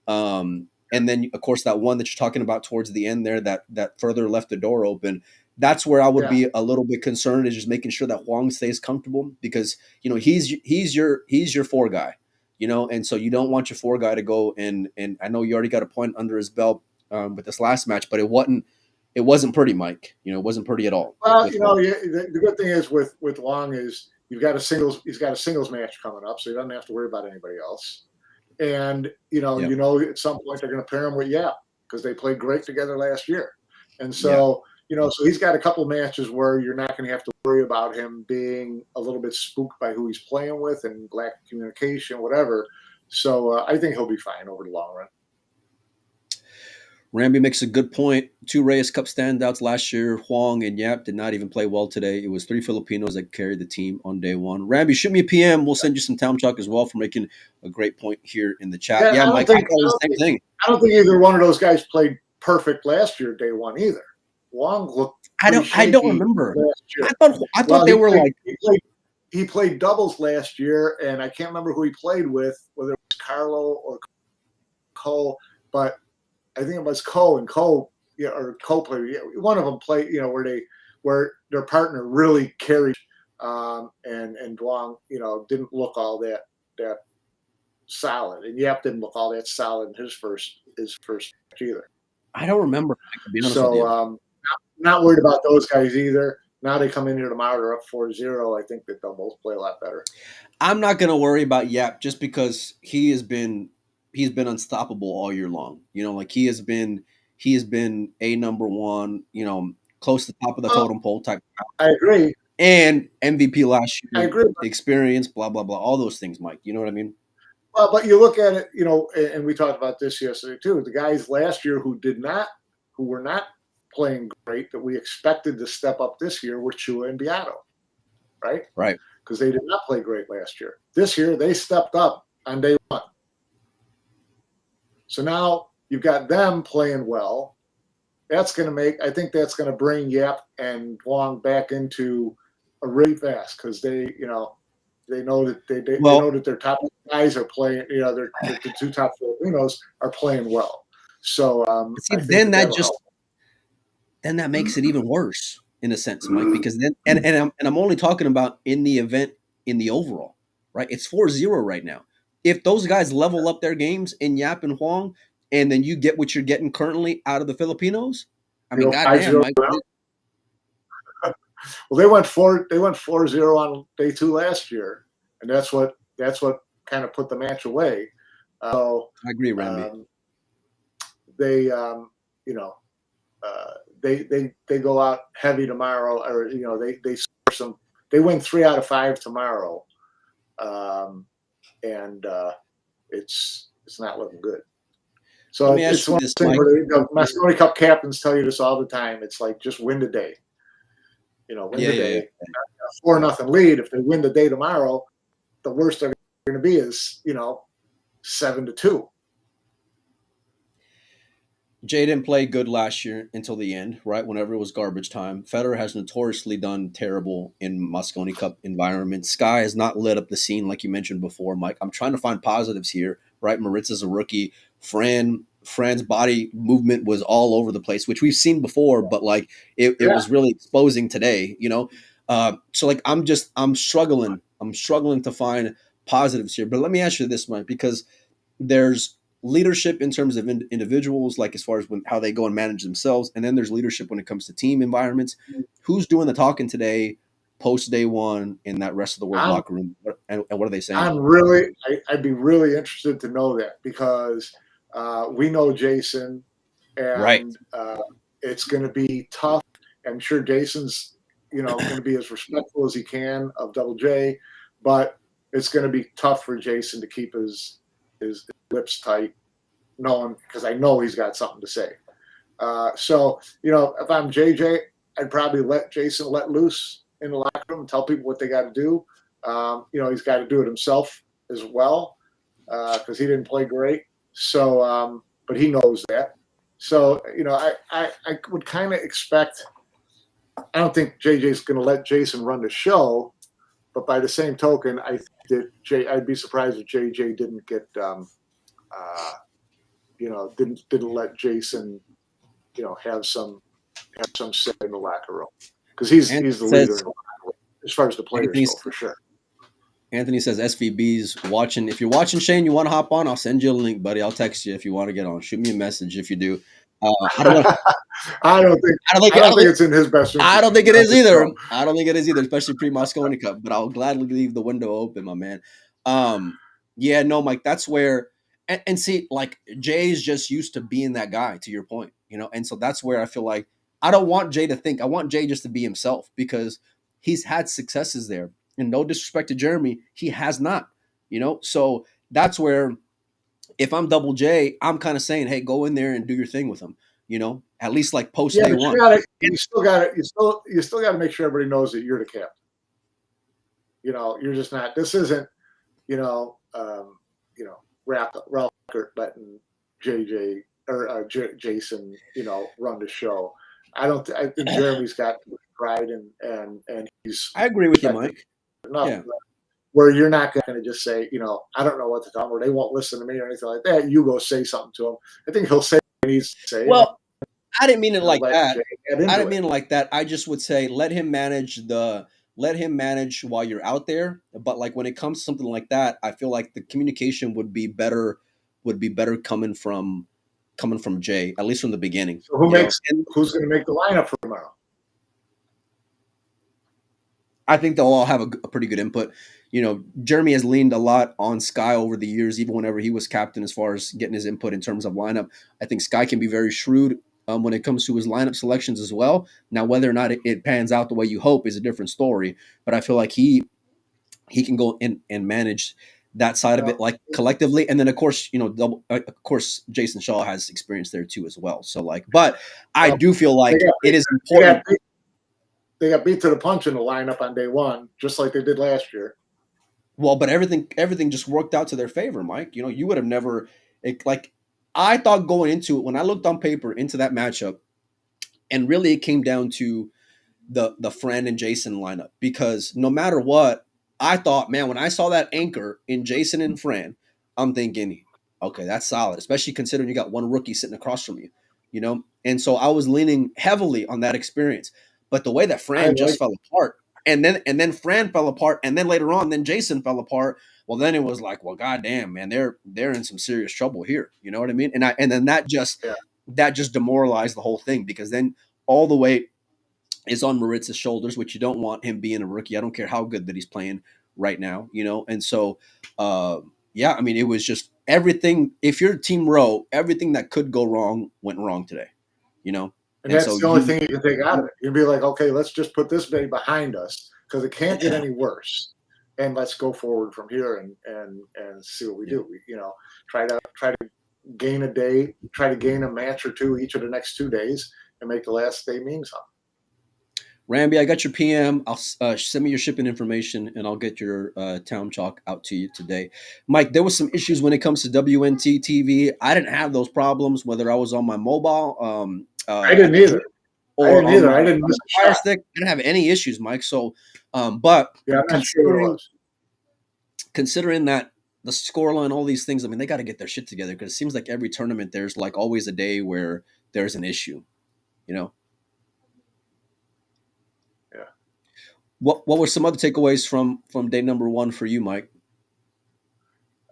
And then, of course, that one that you're talking about towards the end there that further left the door open. That's where I would be a little bit concerned, is just making sure that Huang stays comfortable because he's your 4 guy, and so you don't want your 4 guy to go and I know you already got a point under his belt with this last match, but it wasn't pretty, Mike. It wasn't pretty at all. Well, the good thing is with Huang is he's got a singles match coming up, so you don't have to worry about anybody else. And at some point they're going to pair him with Yap because they played great together last year. And so, so he's got a couple of matches where you're not going to have to worry about him being a little bit spooked by who he's playing with and lack of communication, whatever. So I think he'll be fine over the long run. Ramby makes a good point. 2 Reyes Cup standouts last year. Huang and Yap did not even play well today. It was 3 Filipinos that carried the team on day one. Ramby, shoot me a PM. We'll send you some town chalk as well for making a great point here in the chat. Yeah, Mike, I thought the same thing. I don't think either one of those guys played perfect last year, day one either. Huang looked. I don't remember. I thought they were He played doubles last year, and I can't remember who he played with, whether it was Carlo or Cole, but I think it was Cole and Cole, or Cole played. One of them played, where their partner really carried, and Duong, didn't look all that solid, and Yap didn't look all that solid in his first match either. I don't remember. So not worried about those guys either. Now they come in here tomorrow, they're up 4-0. I think that they'll both play a lot better. I'm not going to worry about Yap just because he's been unstoppable all year long. He has been a number one, close to the top of the totem pole type. I agree. And MVP last year. I agree. Experience, blah, blah, blah, all those things, Mike. You know what I mean? Well, but you look at it, and we talked about this yesterday too. The guys last year who were not playing great that we expected to step up this year were Chua and Beato, right? Right. Because they did not play great last year. This year, they stepped up on day one. So now you've got them playing well. I think that's going to bring Yap and Wong back into a really fast because they know that they know that their top guys are playing. The 2 top Filipinos are playing well. So then that makes it even worse in a sense, Mike, because then and I'm only talking about in the event in the overall, right? It's 4-0 right now. If those guys level up their games in Yap and Huang, and then you get what you're getting currently out of the Filipinos, I mean, goddamn, Mike. Well, they went 4-0 on day 2 last year, and that's what kind of put the match away. So I agree, Randy. They go out heavy tomorrow, or they score some. They win 3 out of 5 tomorrow, and it's not looking good. So it's one of the things where Mosconi Cup captains tell you this all the time. It's like just win the day. Win the day. 4-0 lead. If they win the day tomorrow, the worst they're going to be is 7-2. Jay didn't play good last year until the end, right? Whenever it was garbage time. Federer has notoriously done terrible in Mosconi Cup environments. Sky has not lit up the scene like you mentioned before, Mike. I'm trying to find positives here, right? Maritza's a rookie. Fran's body movement was all over the place, which we've seen before, but it was really exposing today, So I'm struggling. I'm struggling to find positives here. But let me ask you this, Mike, because there's leadership in terms of individuals, like as far as how they go and manage themselves. And then there's leadership when it comes to team environments. Who's doing the talking today, post day one in that rest of the world locker room? And what are they saying? I'd be really interested to know that because we know Jason and right. It's going to be tough. I'm sure Jason's, going to be as respectful as he can of Double J, but it's going to be tough for Jason to keep his lips tight, because I know he's got something to say. So, if I'm JJ, I'd probably let Jason let loose in the locker room and tell people what they got to do. He's got to do it himself as well because he didn't play great. So, but he knows that. So, I would kind of expect. I don't think JJ's going to let Jason run the show, but by the same token, I think that I'd be surprised if JJ didn't get, didn't let Jason, have some say in the locker room because he's the leader in the locker room as far as the players go for sure. Anthony says SVB's watching. If you're watching, Shane, you want to hop on? I'll send you a link, buddy. I'll text you if you want to get on. Shoot me a message if you do. I don't think it's in his best interest. I don't think it is either. I don't think it is either, especially pre-Mosconi Cup. But I'll gladly leave the window open, my man. Mike, that's where and see, like Jay's just used to being that guy, to your point, and so that's where I feel like I don't want Jay to think. I want Jay just to be himself because he's had successes there. And no disrespect to Jeremy, he has not, So that's where if I'm Double J, I'm kind of saying, hey, go in there and do your thing with him, at least like post day one. You still got to make sure everybody knows that you're the captain. You're just not. This isn't, Ralph letting JJ or Jason, run the show. I think Jeremy's got pride and he's. I agree with you, Mike. Yeah. Where you're not going to just say, I don't know what to tell them, or they won't listen to me or anything like that. You go say something to him. I think he'll say what he needs to say. Well, I didn't mean it like that. I didn't mean it like that. I just would say let him manage while you're out there. But like when it comes to something like that, I feel like the communication would be better coming from Jay, at least from the beginning. So who's going to make the lineup for tomorrow? I think they'll all have a pretty good input. Jeremy has leaned a lot on Sky over the years, even whenever he was captain, as far as getting his input in terms of lineup. I think Sky can be very shrewd when it comes to his lineup selections as well. Now, whether or not it pans out the way you hope is a different story, but I feel like he can go in and manage that side of it, like collectively. And then of course, Jason Shaw has experience there too as well. So but I do feel like it is important. They got beat to the punch in the lineup on day one, just like they did last year. Well, but everything just worked out to their favor, Mike. You would have never I thought going into it when I looked on paper into that matchup, and really it came down to the Fran and Jason lineup, because no matter what, I thought, man, when I saw that anchor in Jason and Fran, I'm thinking, okay, that's solid, especially considering you got one rookie sitting across from you, and so I was leaning heavily on that experience. But the way that Fran just fell apart, and then Fran fell apart, and then later on, then Jason fell apart. Well, then it was like, well, goddamn, man, they're in some serious trouble here. You know what I mean? And then that just demoralized the whole thing, because then all the weight is on Maritz's shoulders, which you don't want him being a rookie. I don't care how good that he's playing right now, And so, it was just everything. If you're Team Rowe, everything that could go wrong went wrong today, And that's the only thing you can take out of it. You'd be like, okay, let's just put this day behind us because it can't get any worse, and let's go forward from here and see what we do. We, try to gain a day, try to gain a match or two each of the next 2 days, and make the last day mean something. Ramby, I got your PM. I'll send me your shipping information, and I'll get your town chalk out to you today. Mike, there was some issues when it comes to WNT TV. I didn't have those problems, whether I was on my mobile. I didn't either. I didn't miss a Fire Stick. I didn't have any issues, Mike. So, but yeah, I'm not sure it was. Considering that the scoreline, all these things, I mean, they got to get their shit together, because it seems like every tournament there's like always a day where there's an issue, Yeah. What were some other takeaways from day number one for you, Mike?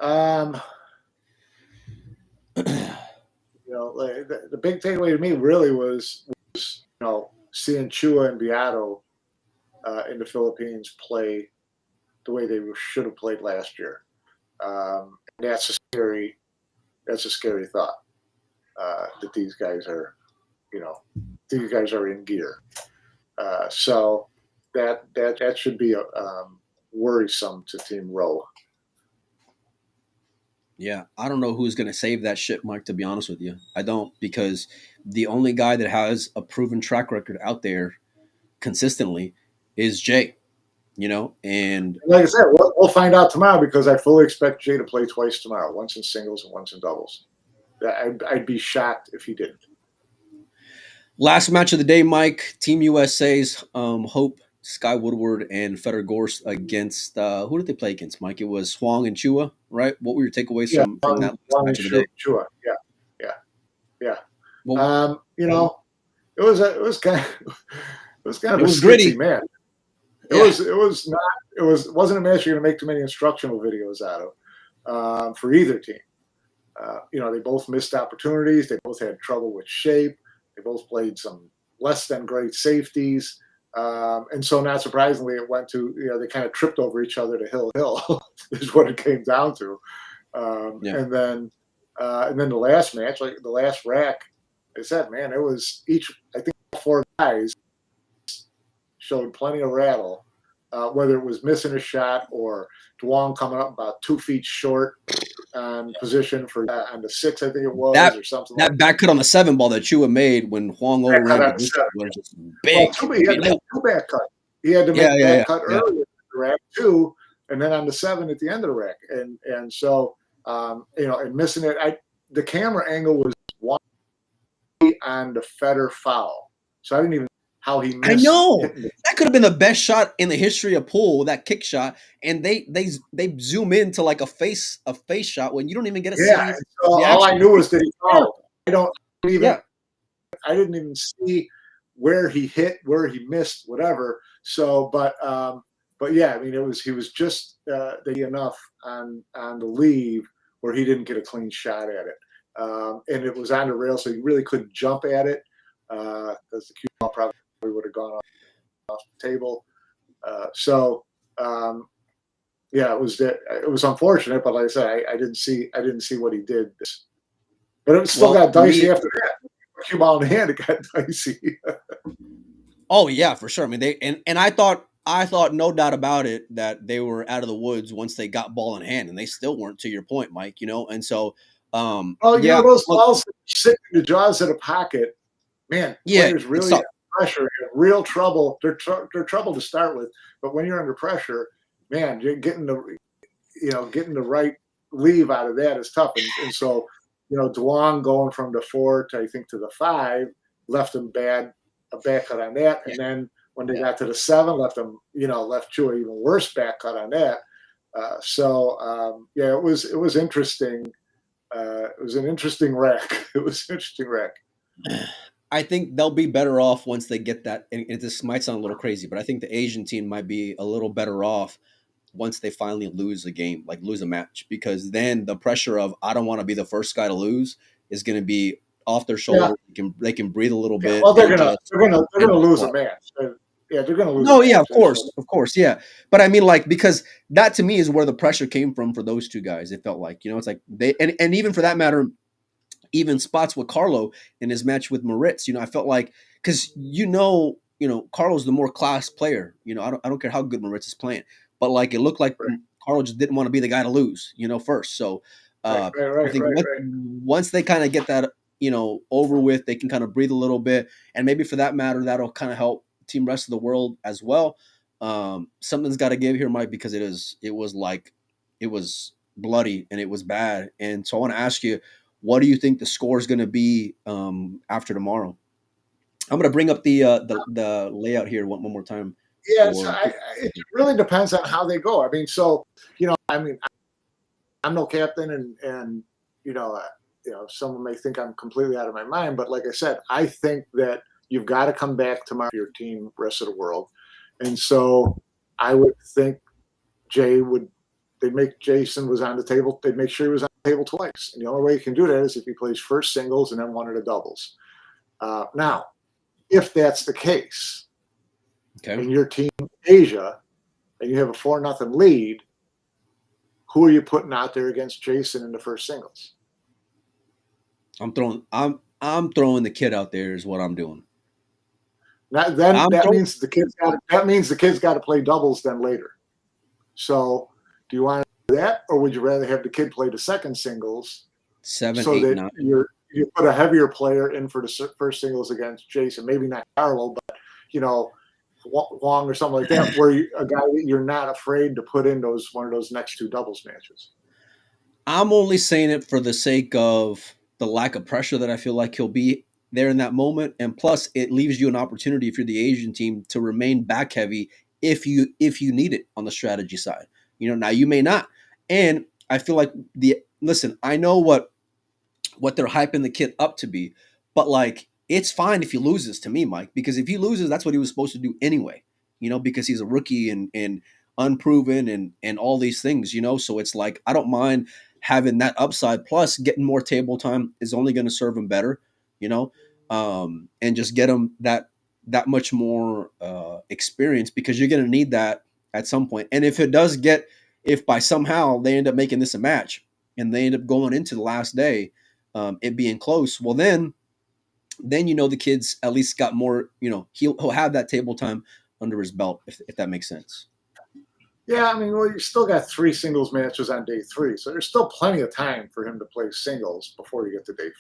The big takeaway to me really was seeing Chua and Beato in the Philippines play the way they should have played last year. That's a scary thought that these guys are in gear. So that should be worrisome to Team Rowe. Yeah, I don't know who's going to save that ship, Mike, to be honest with you. I don't, because the only guy that has a proven track record out there consistently is Jay, and like I said, we'll find out tomorrow, because I fully expect Jay to play twice tomorrow, once in singles and once in doubles. I'd be shocked if he didn't. Last match of the day, Mike, Team USA's Hope, Sky Woodward, and Feder Gorst against who did they play against, Mike? It was Huang and Chua, right? What were your takeaways from that last match of the day? Chua, yeah. Well, it was kind of a gritty, man. It wasn't a match you're going to make too many instructional videos out of for either team. They both missed opportunities. They both had trouble with shape. They both played some less than great safeties. And so, not surprisingly, it went to, they kind of tripped over each other to hill is what it came down to. And then, And then the last match, like the last rack, I said, man, it was I think 4 guys showed plenty of rattle, whether it was missing a shot or Duong coming up about 2 feet short on position for on the 6, I think it was, or something like that. That back cut on the 7 ball that Chua made when Huang overran position was just big. Well, he had to make 2 back cut. He had to make back cut earlier in the rack too, and then on the 7 at the end of the rack. And so and missing it, the camera angle was on the Federer foul. So I didn't even how he missed. I know that could have been the best shot in the history of pool, that kick shot, and they zoom into like a face shot when you don't even get a see. So all I knew was that he fouled. I didn't even see where he hit, where he missed, whatever. So, but yeah, I mean, he was just enough on the leave where he didn't get a clean shot at it, and it was on the rail, so he really couldn't jump at it because the cue ball probably would have gone off the table. Yeah, it was unfortunate, but like I said, I didn't see what he did, but it still got dicey after that. Cue ball in hand, it got dicey. Oh yeah, for sure. I mean, and I thought no doubt about it that they were out of the woods once they got ball in hand, and they still weren't, to your point, Mike. And so those balls sit in the jaws of the pocket, man. Players really have pressure, have real trouble. They're trouble to start with, but when you're under pressure, man, you're getting the right leave out of that is tough, and so. Duong going from the 4 to I think to the 5 left him a back cut on that, and then when they got to the 7, left Chua even worse back cut on that. It was interesting. It was an interesting wreck. It was an interesting wreck. I think they'll be better off once they get that. And this might sound a little crazy, but I think the Asian team might be a little better off once they finally lose a game, like lose a match, because then the pressure of I don't want to be the first guy to lose is going to be off their shoulders. Yeah. They can breathe a little bit. Well, they're gonna lose a match. They're gonna lose. No, yeah, of course, yeah. But I mean, like, because that to me is where the pressure came from for those two guys. It felt like, it's like they and even for that matter, even spots with Carlo in his match with Moritz. I felt like because Carlo's the more class player. I don't care how good Moritz is playing. But like it looked like Carlo just didn't want to be the guy to lose, first. So I think once they kind of get that, over with, they can kind of breathe a little bit, and maybe for that matter, that'll kind of help Team Rest of the World as well. Something's got to give here, Mike, because it was bloody and it was bad. And so I want to ask you, what do you think the score is going to be after tomorrow? I'm going to bring up the layout here one more time. Yeah, it really depends on how they go. I mean, I'm no captain, and someone may think I'm completely out of my mind, but like I said, I think that you've got to come back tomorrow for your team, Rest of the World, and so I would think they'd make Jason was on the table. They'd make sure he was on the table twice, and the only way you can do that is if he plays first singles and then one of the doubles. Now, if that's the case. Okay. And your team Asia, and you have a 4-0 lead, who are you putting out there against Jason in the first singles? I'm throwing the kid out there is what I'm doing. That means the kid's got to play doubles then later. So do you want to do that, or would you rather have the kid play the second singles 7, so 8, that 9. you put a heavier player in for the first singles against Jason? Maybe not Carlo, but Wong or something like that, where a guy that you're not afraid to put in one of those next 2 doubles matches. I'm only saying it for the sake of the lack of pressure that I feel like he'll be there in that moment, and plus it leaves you an opportunity if you're the Asian team to remain back heavy if you need it on the strategy side. Now you may not, and I feel like I know what they're hyping the kid up to be, but like. It's fine if he loses to me, Mike, because if he loses, that's what he was supposed to do anyway, because he's a rookie and unproven and all these things, so it's like, I don't mind having that upside, plus getting more table time is only going to serve him better, and just get him that much more experience, because you're going to need that at some point. And if by somehow they end up making this a match, and they end up going into the last day, it being close. Well, then the kid's at least got more. He'll have that table time under his belt, if that makes sense. Yeah, I mean, well, you still got 3 singles matches on day 3, so there's still plenty of time for him to play singles before you get to day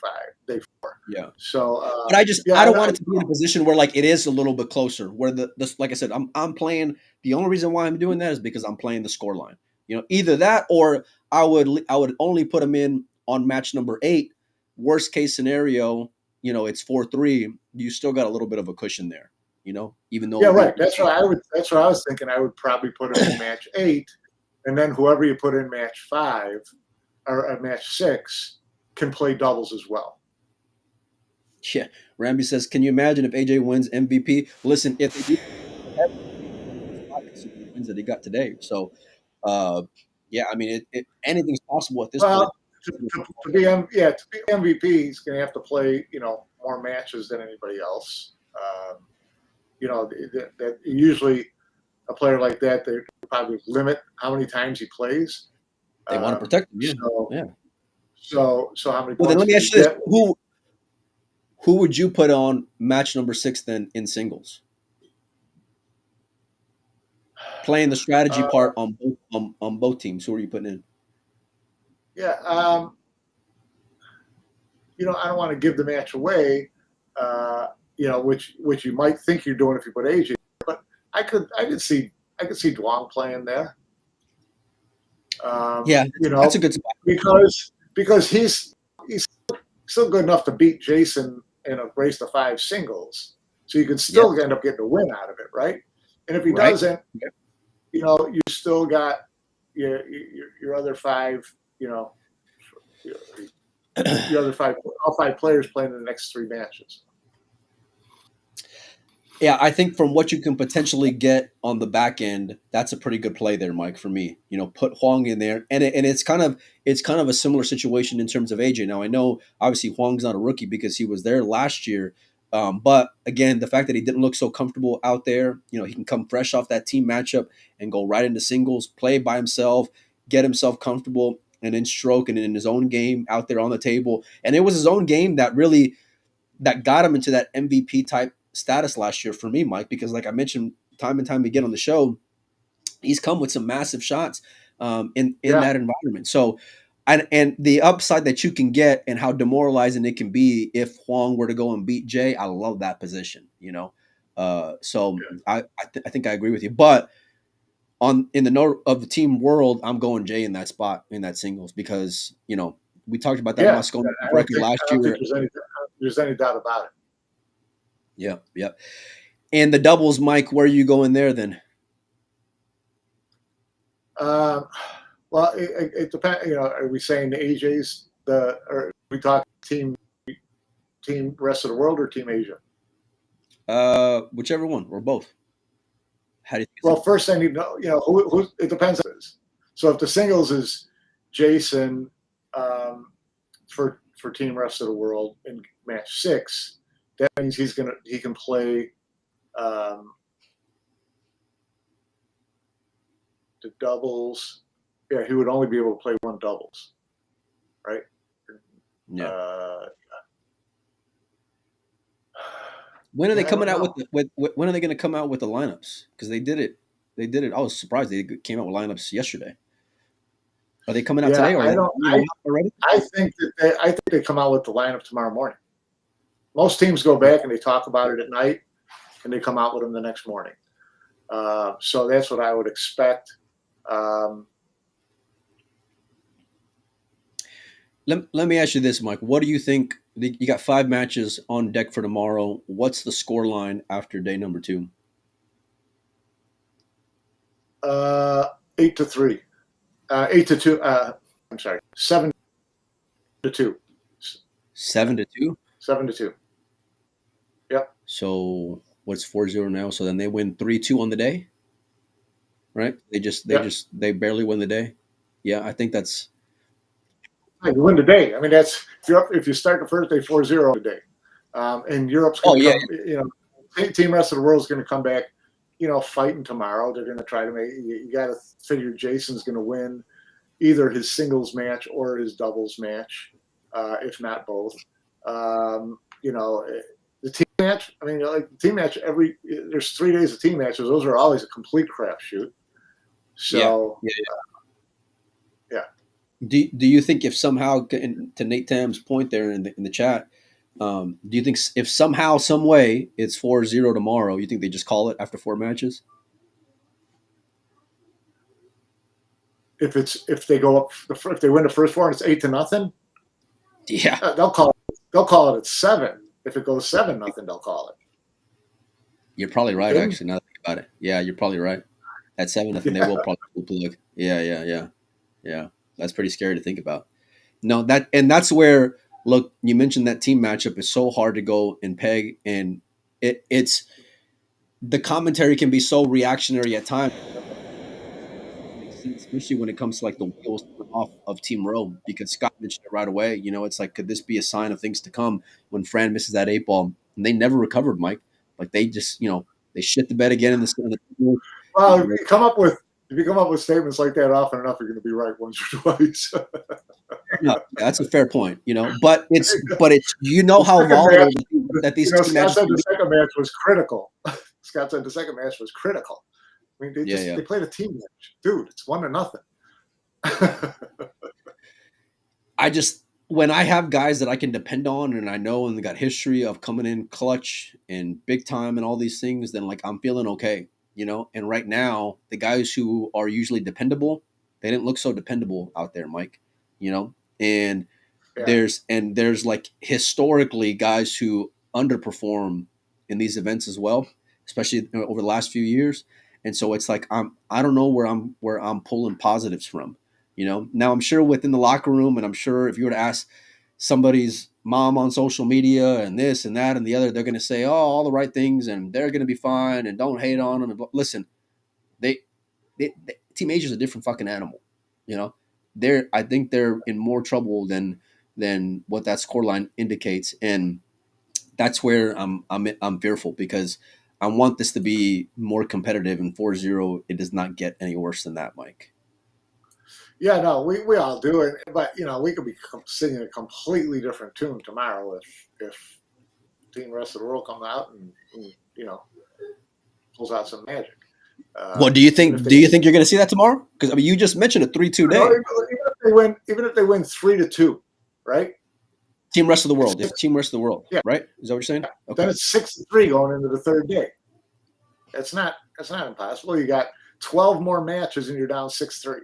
4. Yeah. So, but I don't want it to be in a position where like it is a little bit closer. Where like I said, I'm playing. The only reason why I'm doing that is because I'm playing the score line. Either that or I would only put him in on match number 8. Worst case scenario, it's 4-3. You still got a little bit of a cushion there. Even though right. That's what I was thinking. I would probably put him in match 8, and then whoever you put in match 5 or match 6 can play doubles as well. Yeah, Ramby says, "Can you imagine if AJ wins MVP?" Listen, if they do, wins that he got today. So, yeah, I mean, anything's possible at this point. To be MVP, he's going to have to play more matches than anybody else. That usually a player like that, they probably limit how many times he plays. They want to protect him. So how many? Well, then let me ask you this: who would you put on match number 6 then in singles? Playing the strategy part on both teams. Who are you putting in? Yeah, I don't want to give the match away. Which you might think you're doing if you put AJ, but I could see Duong playing there. That's a good spot because he's still good enough to beat Jason in a race to 5 singles, so you can still end up getting a win out of it, right? And if he doesn't, you still got your other 5, your other 5, all 5 players playing in the next 3 matches. Yeah, I think from what you can potentially get on the back end, that's a pretty good play there, Mike. For me, put Huang in there, and it's kind of a similar situation in terms of AJ. Now I know obviously Huang's not a rookie because he was there last year, but again, the fact that he didn't look so comfortable out there, he can come fresh off that team matchup and go right into singles, play by himself, get himself comfortable, and in stroke and in his own game out there on the table. And it was his own game that got him into that MVP type status last year for me, Mike, because like I mentioned time and time again on the show, he's come with some massive shots in that environment. So, and the upside that you can get and how demoralizing it can be if Huang were to go and beat Jay, I love that position, I think I agree with you. But in the note of the team world, I'm going Jay in that spot in that singles because we talked about that Moscow record last year. I don't think there's any doubt about it. Yeah. And the doubles, Mike, where are you going there then? Well, it depends. Are we saying the AJ's or are we talking team rest of the world or team Asia? Whichever one or both. How do you think? Well, first I need to know. Who it depends on. So if the singles is Jason for team rest of the world in match 6. That means he can play the doubles. Yeah, he would only be able to play 1 doubles, right? Yeah. When are they coming out with when are they going to come out with the lineups? Because they did it. I was surprised they came out with lineups yesterday. Are they coming out today or already? I think they come out with the lineup tomorrow morning. Most teams go back and they talk about it at night, and they come out with them the next morning. So that's what I would expect. Let me ask you this, Mike. What do you think? You got 5 matches on deck for tomorrow. What's the score line after day number 2? 8-3. 8-2. I'm sorry, 7-2. 7-2. 7-2. Yep. So what's 4-0 now? So then they win 3-2 on the day, right? They barely win the day. Yeah, I think that's. You win the day. I mean, that's if you start the first day 4-0 today, and Europe's going to come. Team rest of the world is going to come back, fighting tomorrow. They're going to try to make. You got to figure Jason's going to win either his singles match or his doubles match, if not both. You know, the team match. I mean, like the team match. There's 3 days of team matches. Those are always a complete crapshoot. So yeah. Do you think if somehow, to Nate Tam's point there in the chat, do you think if somehow, some way it's 4-0 tomorrow, you think they just call it after 4 matches? If they go up, if they win the first 4 and it's 8-0, Yeah, they'll call it at 7. If it goes 7-0, they'll call it. you're probably right. Actually, now that I think about it, yeah, you're probably right. At 7-0, they will probably pull the plug. Yeah. That's pretty scary to think about. No, that's where, look, you mentioned that team matchup is so hard to go and peg, and it's the commentary can be so reactionary at times. Makes sense, especially when it comes to like the wheels off of Team Rome, because Scott mentioned it right away. You know, it's like, could this be a sign of things to come when Fran misses that 8 ball? And they never recovered, Mike. Like they just, they shit the bed again in the well, if you come up with statements like that often enough, you're going to be right once or twice. No, that's a fair point, but it's how volatile that these team Scott matches said can the be. second match was critical. Scott said the second match was critical. I mean, they played a team match, dude. It's 1-0. When I have guys that I can depend on and I know and they got history of coming in clutch and big time and all these things, then like I'm feeling okay, And right now, the guys who are usually dependable, they didn't look so dependable out there, Mike. And there's like historically guys who underperform in these events as well, especially over the last few years. And so it's like I don't know where I'm pulling positives from. Now I'm sure within the locker room, and I'm sure if you were to ask somebody's mom on social media and this and that and the other, they're going to say, oh, all the right things and they're going to be fine and don't hate on them. And listen, they Team Asia is a different fucking animal. I think they're in more trouble than what that scoreline indicates, and that's where I'm fearful, because I want this to be more competitive. And 4-0, it does not get any worse than that, Mike. Yeah, no, we all do it, but we could be singing a completely different tune tomorrow if Team Rest of the World comes out and pulls out some magic. Well, do you think you're going to see that tomorrow? Because you just mentioned a 3-2 day. Even if they win 3-2, right? Team Rest of the World. If Team Rest of the World, yeah. Right? Is that what you're saying? Yeah. Okay. Then it's 6-3 going into the third day. That's not impossible. You got 12 more matches and you're down 6-3.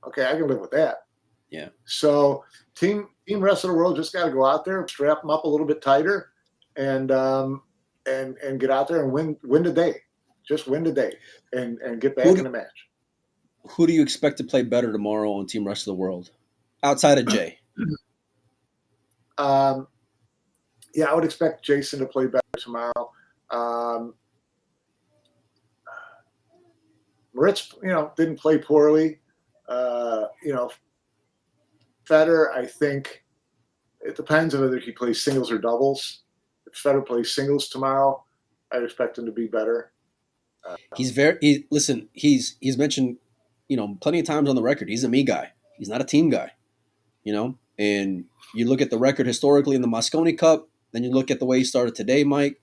Okay, I can live with that. Yeah. So team Rest of the World just got to go out there, strap them up a little bit tighter, and get out there and win the day. Just win the day and get back in the match. Who do you expect to play better tomorrow on Team Rest of the World, outside of Jay? Yeah, I would expect Jason to play better tomorrow. Moritz, didn't play poorly. Federer, I think it depends on whether he plays singles or doubles. If Federer plays singles tomorrow, I'd expect him to be better. He's mentioned, plenty of times on the record, he's a me guy. He's not a team guy, and you look at the record historically in the Mosconi Cup, then you look at the way he started today, Mike.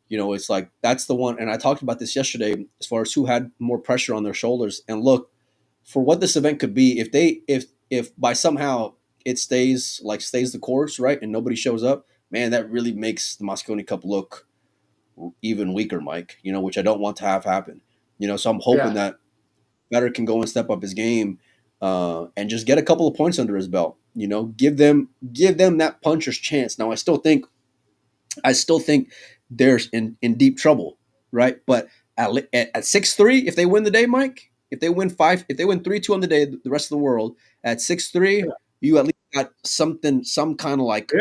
It's like that's the one. And I talked about this yesterday as far as who had more pressure on their shoulders. And look, for what this event could be, if by somehow it stays the course, right, and nobody shows up, man, that really makes the Mosconi Cup look even weaker, Mike. Which I don't want to have happen. So I'm hoping that Federer can go and step up his game and just get a couple of points under his belt. Give them that puncher's chance. Now I still think they're in deep trouble, right? But at 6-3, if they win the day, Mike, if they win 3-2 on the day, the rest of the world at 6-3, you at least got some kind of like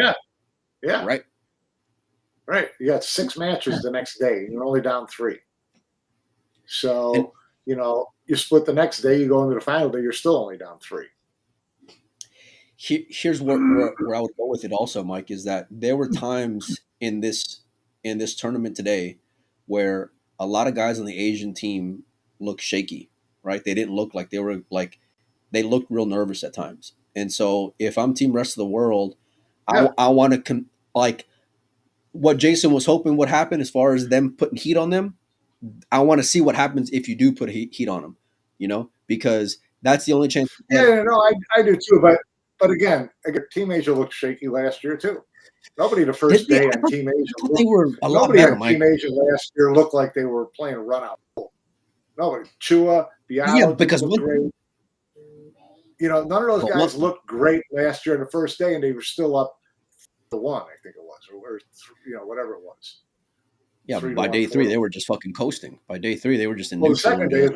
right. You got 6 matches the next day, and you're only down 3. So you split the next day, you go into the final day, you're still only down 3. Here's where I would go with it also, Mike, is that there were times in this tournament today where a lot of guys on the Asian team looked shaky, right? They didn't look like they they looked real nervous at times. And so if I'm team rest of the world, Yeah. I want to like what Jason was hoping would happen as far as them putting heat on them. I want to see what happens if you do put heat on them, because that's the only chance. Yeah, no, I do too. But again, Team Asia looked shaky last year too. Nobody the first day on Team Asia. They were a lot nobody better, on Mike. Team Asia last year looked like they were playing a run out. Nobody. Chua, Bialo, Yeah, because looked great. None of those guys looked great last year on the first day, and they were still up to 1, I think it was, or whatever it was. Yeah, by day 3 they were just fucking coasting. By day 3 they were just in neutral. The second day is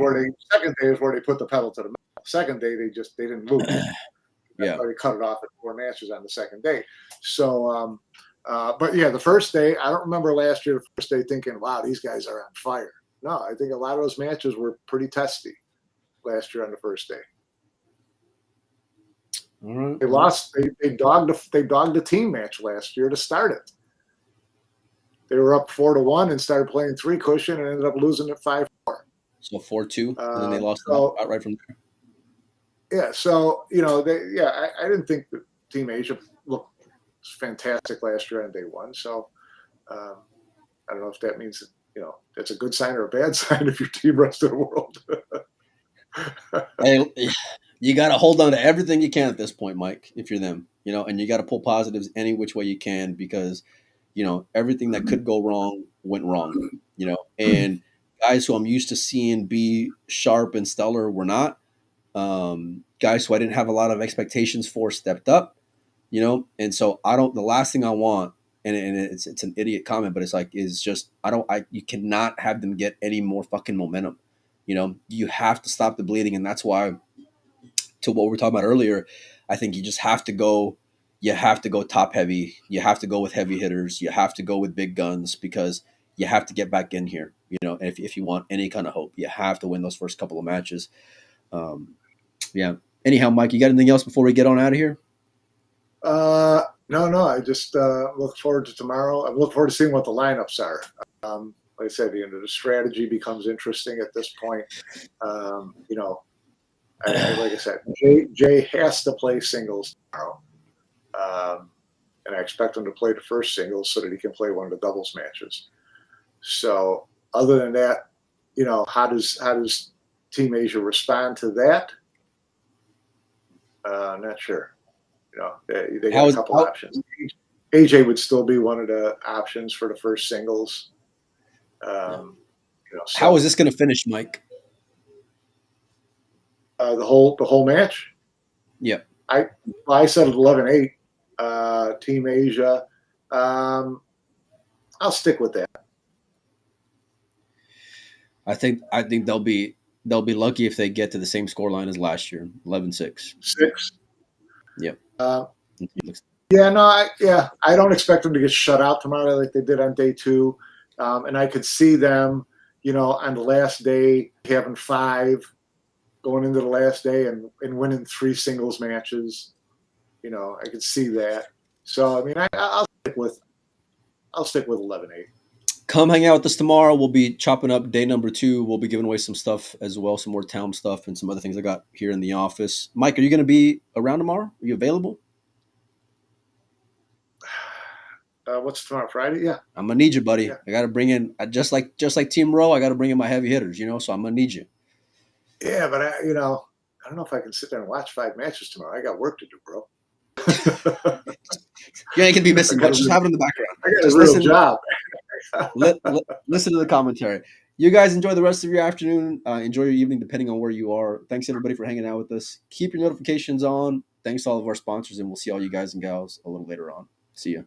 where they put the pedal to the metal. Second day they didn't lose. That's why they cut it off at 4 matches on the second day. So, but yeah, the first day, I don't remember last year the first day thinking, wow, these guys are on fire. No, I think a lot of those matches were pretty testy last year on the first day. All right. They lost. They dogged the team match last year to start it. They were up 4-1 and started playing 3 cushion and ended up losing at 5-4. So 4-2, and then they lost right from there. Yeah, so I didn't think that Team Asia looked fantastic last year on day 1. So I don't know if that means that's a good sign or a bad sign if your team rest of the world. Hey, you got to hold on to everything you can at this point, Mike. If you're them, and you got to pull positives any which way you can because everything that could go wrong went wrong. And guys who I'm used to seeing be sharp and stellar were not. Guys who I didn't have a lot of expectations for stepped up, and so the last thing I want, and it's an idiot comment, but it's like, you cannot have them get any more fucking momentum. You have to stop the bleeding. And that's why, to what we were talking about earlier, I think you just have to go top heavy. You have to go with heavy hitters. You have to go with big guns because you have to get back in here, and if you want any kind of hope, you have to win those first couple of matches. Yeah. Anyhow, Mike, you got anything else before we get on out of here? No. I just look forward to tomorrow. I look forward to seeing what the lineups are. Like I said, the strategy becomes interesting at this point. Like I said, Jay has to play singles tomorrow, and I expect him to play the first singles so that he can play one of the doubles matches. So, other than that, how does Team Asia respond to that? I'm not sure. They got a couple options. AJ would still be one of the options for the first singles. How is this going to finish, Mike? The whole match. Yep. I said 11-8. Team Asia. I'll stick with that. I think they'll be lucky if they get to the same scoreline as last year, 11-6. 6. Yep. I don't expect them to get shut out tomorrow like they did on day 2. And I could see them, on the last day having 5, going into the last day and winning 3 singles matches. I could see that. So I mean, I'll stick with 11-8. Come hang out with us tomorrow. We'll be chopping up day number 2. We'll be giving away some stuff as well, some more town stuff and some other things I got here in the office. Mike, are you going to be around tomorrow? Are you available? What's tomorrow? Friday? Yeah. I'm gonna need you, buddy. Yeah. I got to bring in just like Team Row. I got to bring in my heavy hitters, so I'm gonna need you. Yeah, but I don't know if I can sit there and watch 5 matches tomorrow. I got work to do, bro. You ain't gonna be missing much. Just have it in the background. I got a real job. Listen to the commentary. You guys enjoy the rest of your afternoon. Enjoy your evening, depending on where you are. Thanks everybody for hanging out with us. Keep your notifications on. Thanks to all of our sponsors, and we'll see all you guys and gals a little later on. See ya.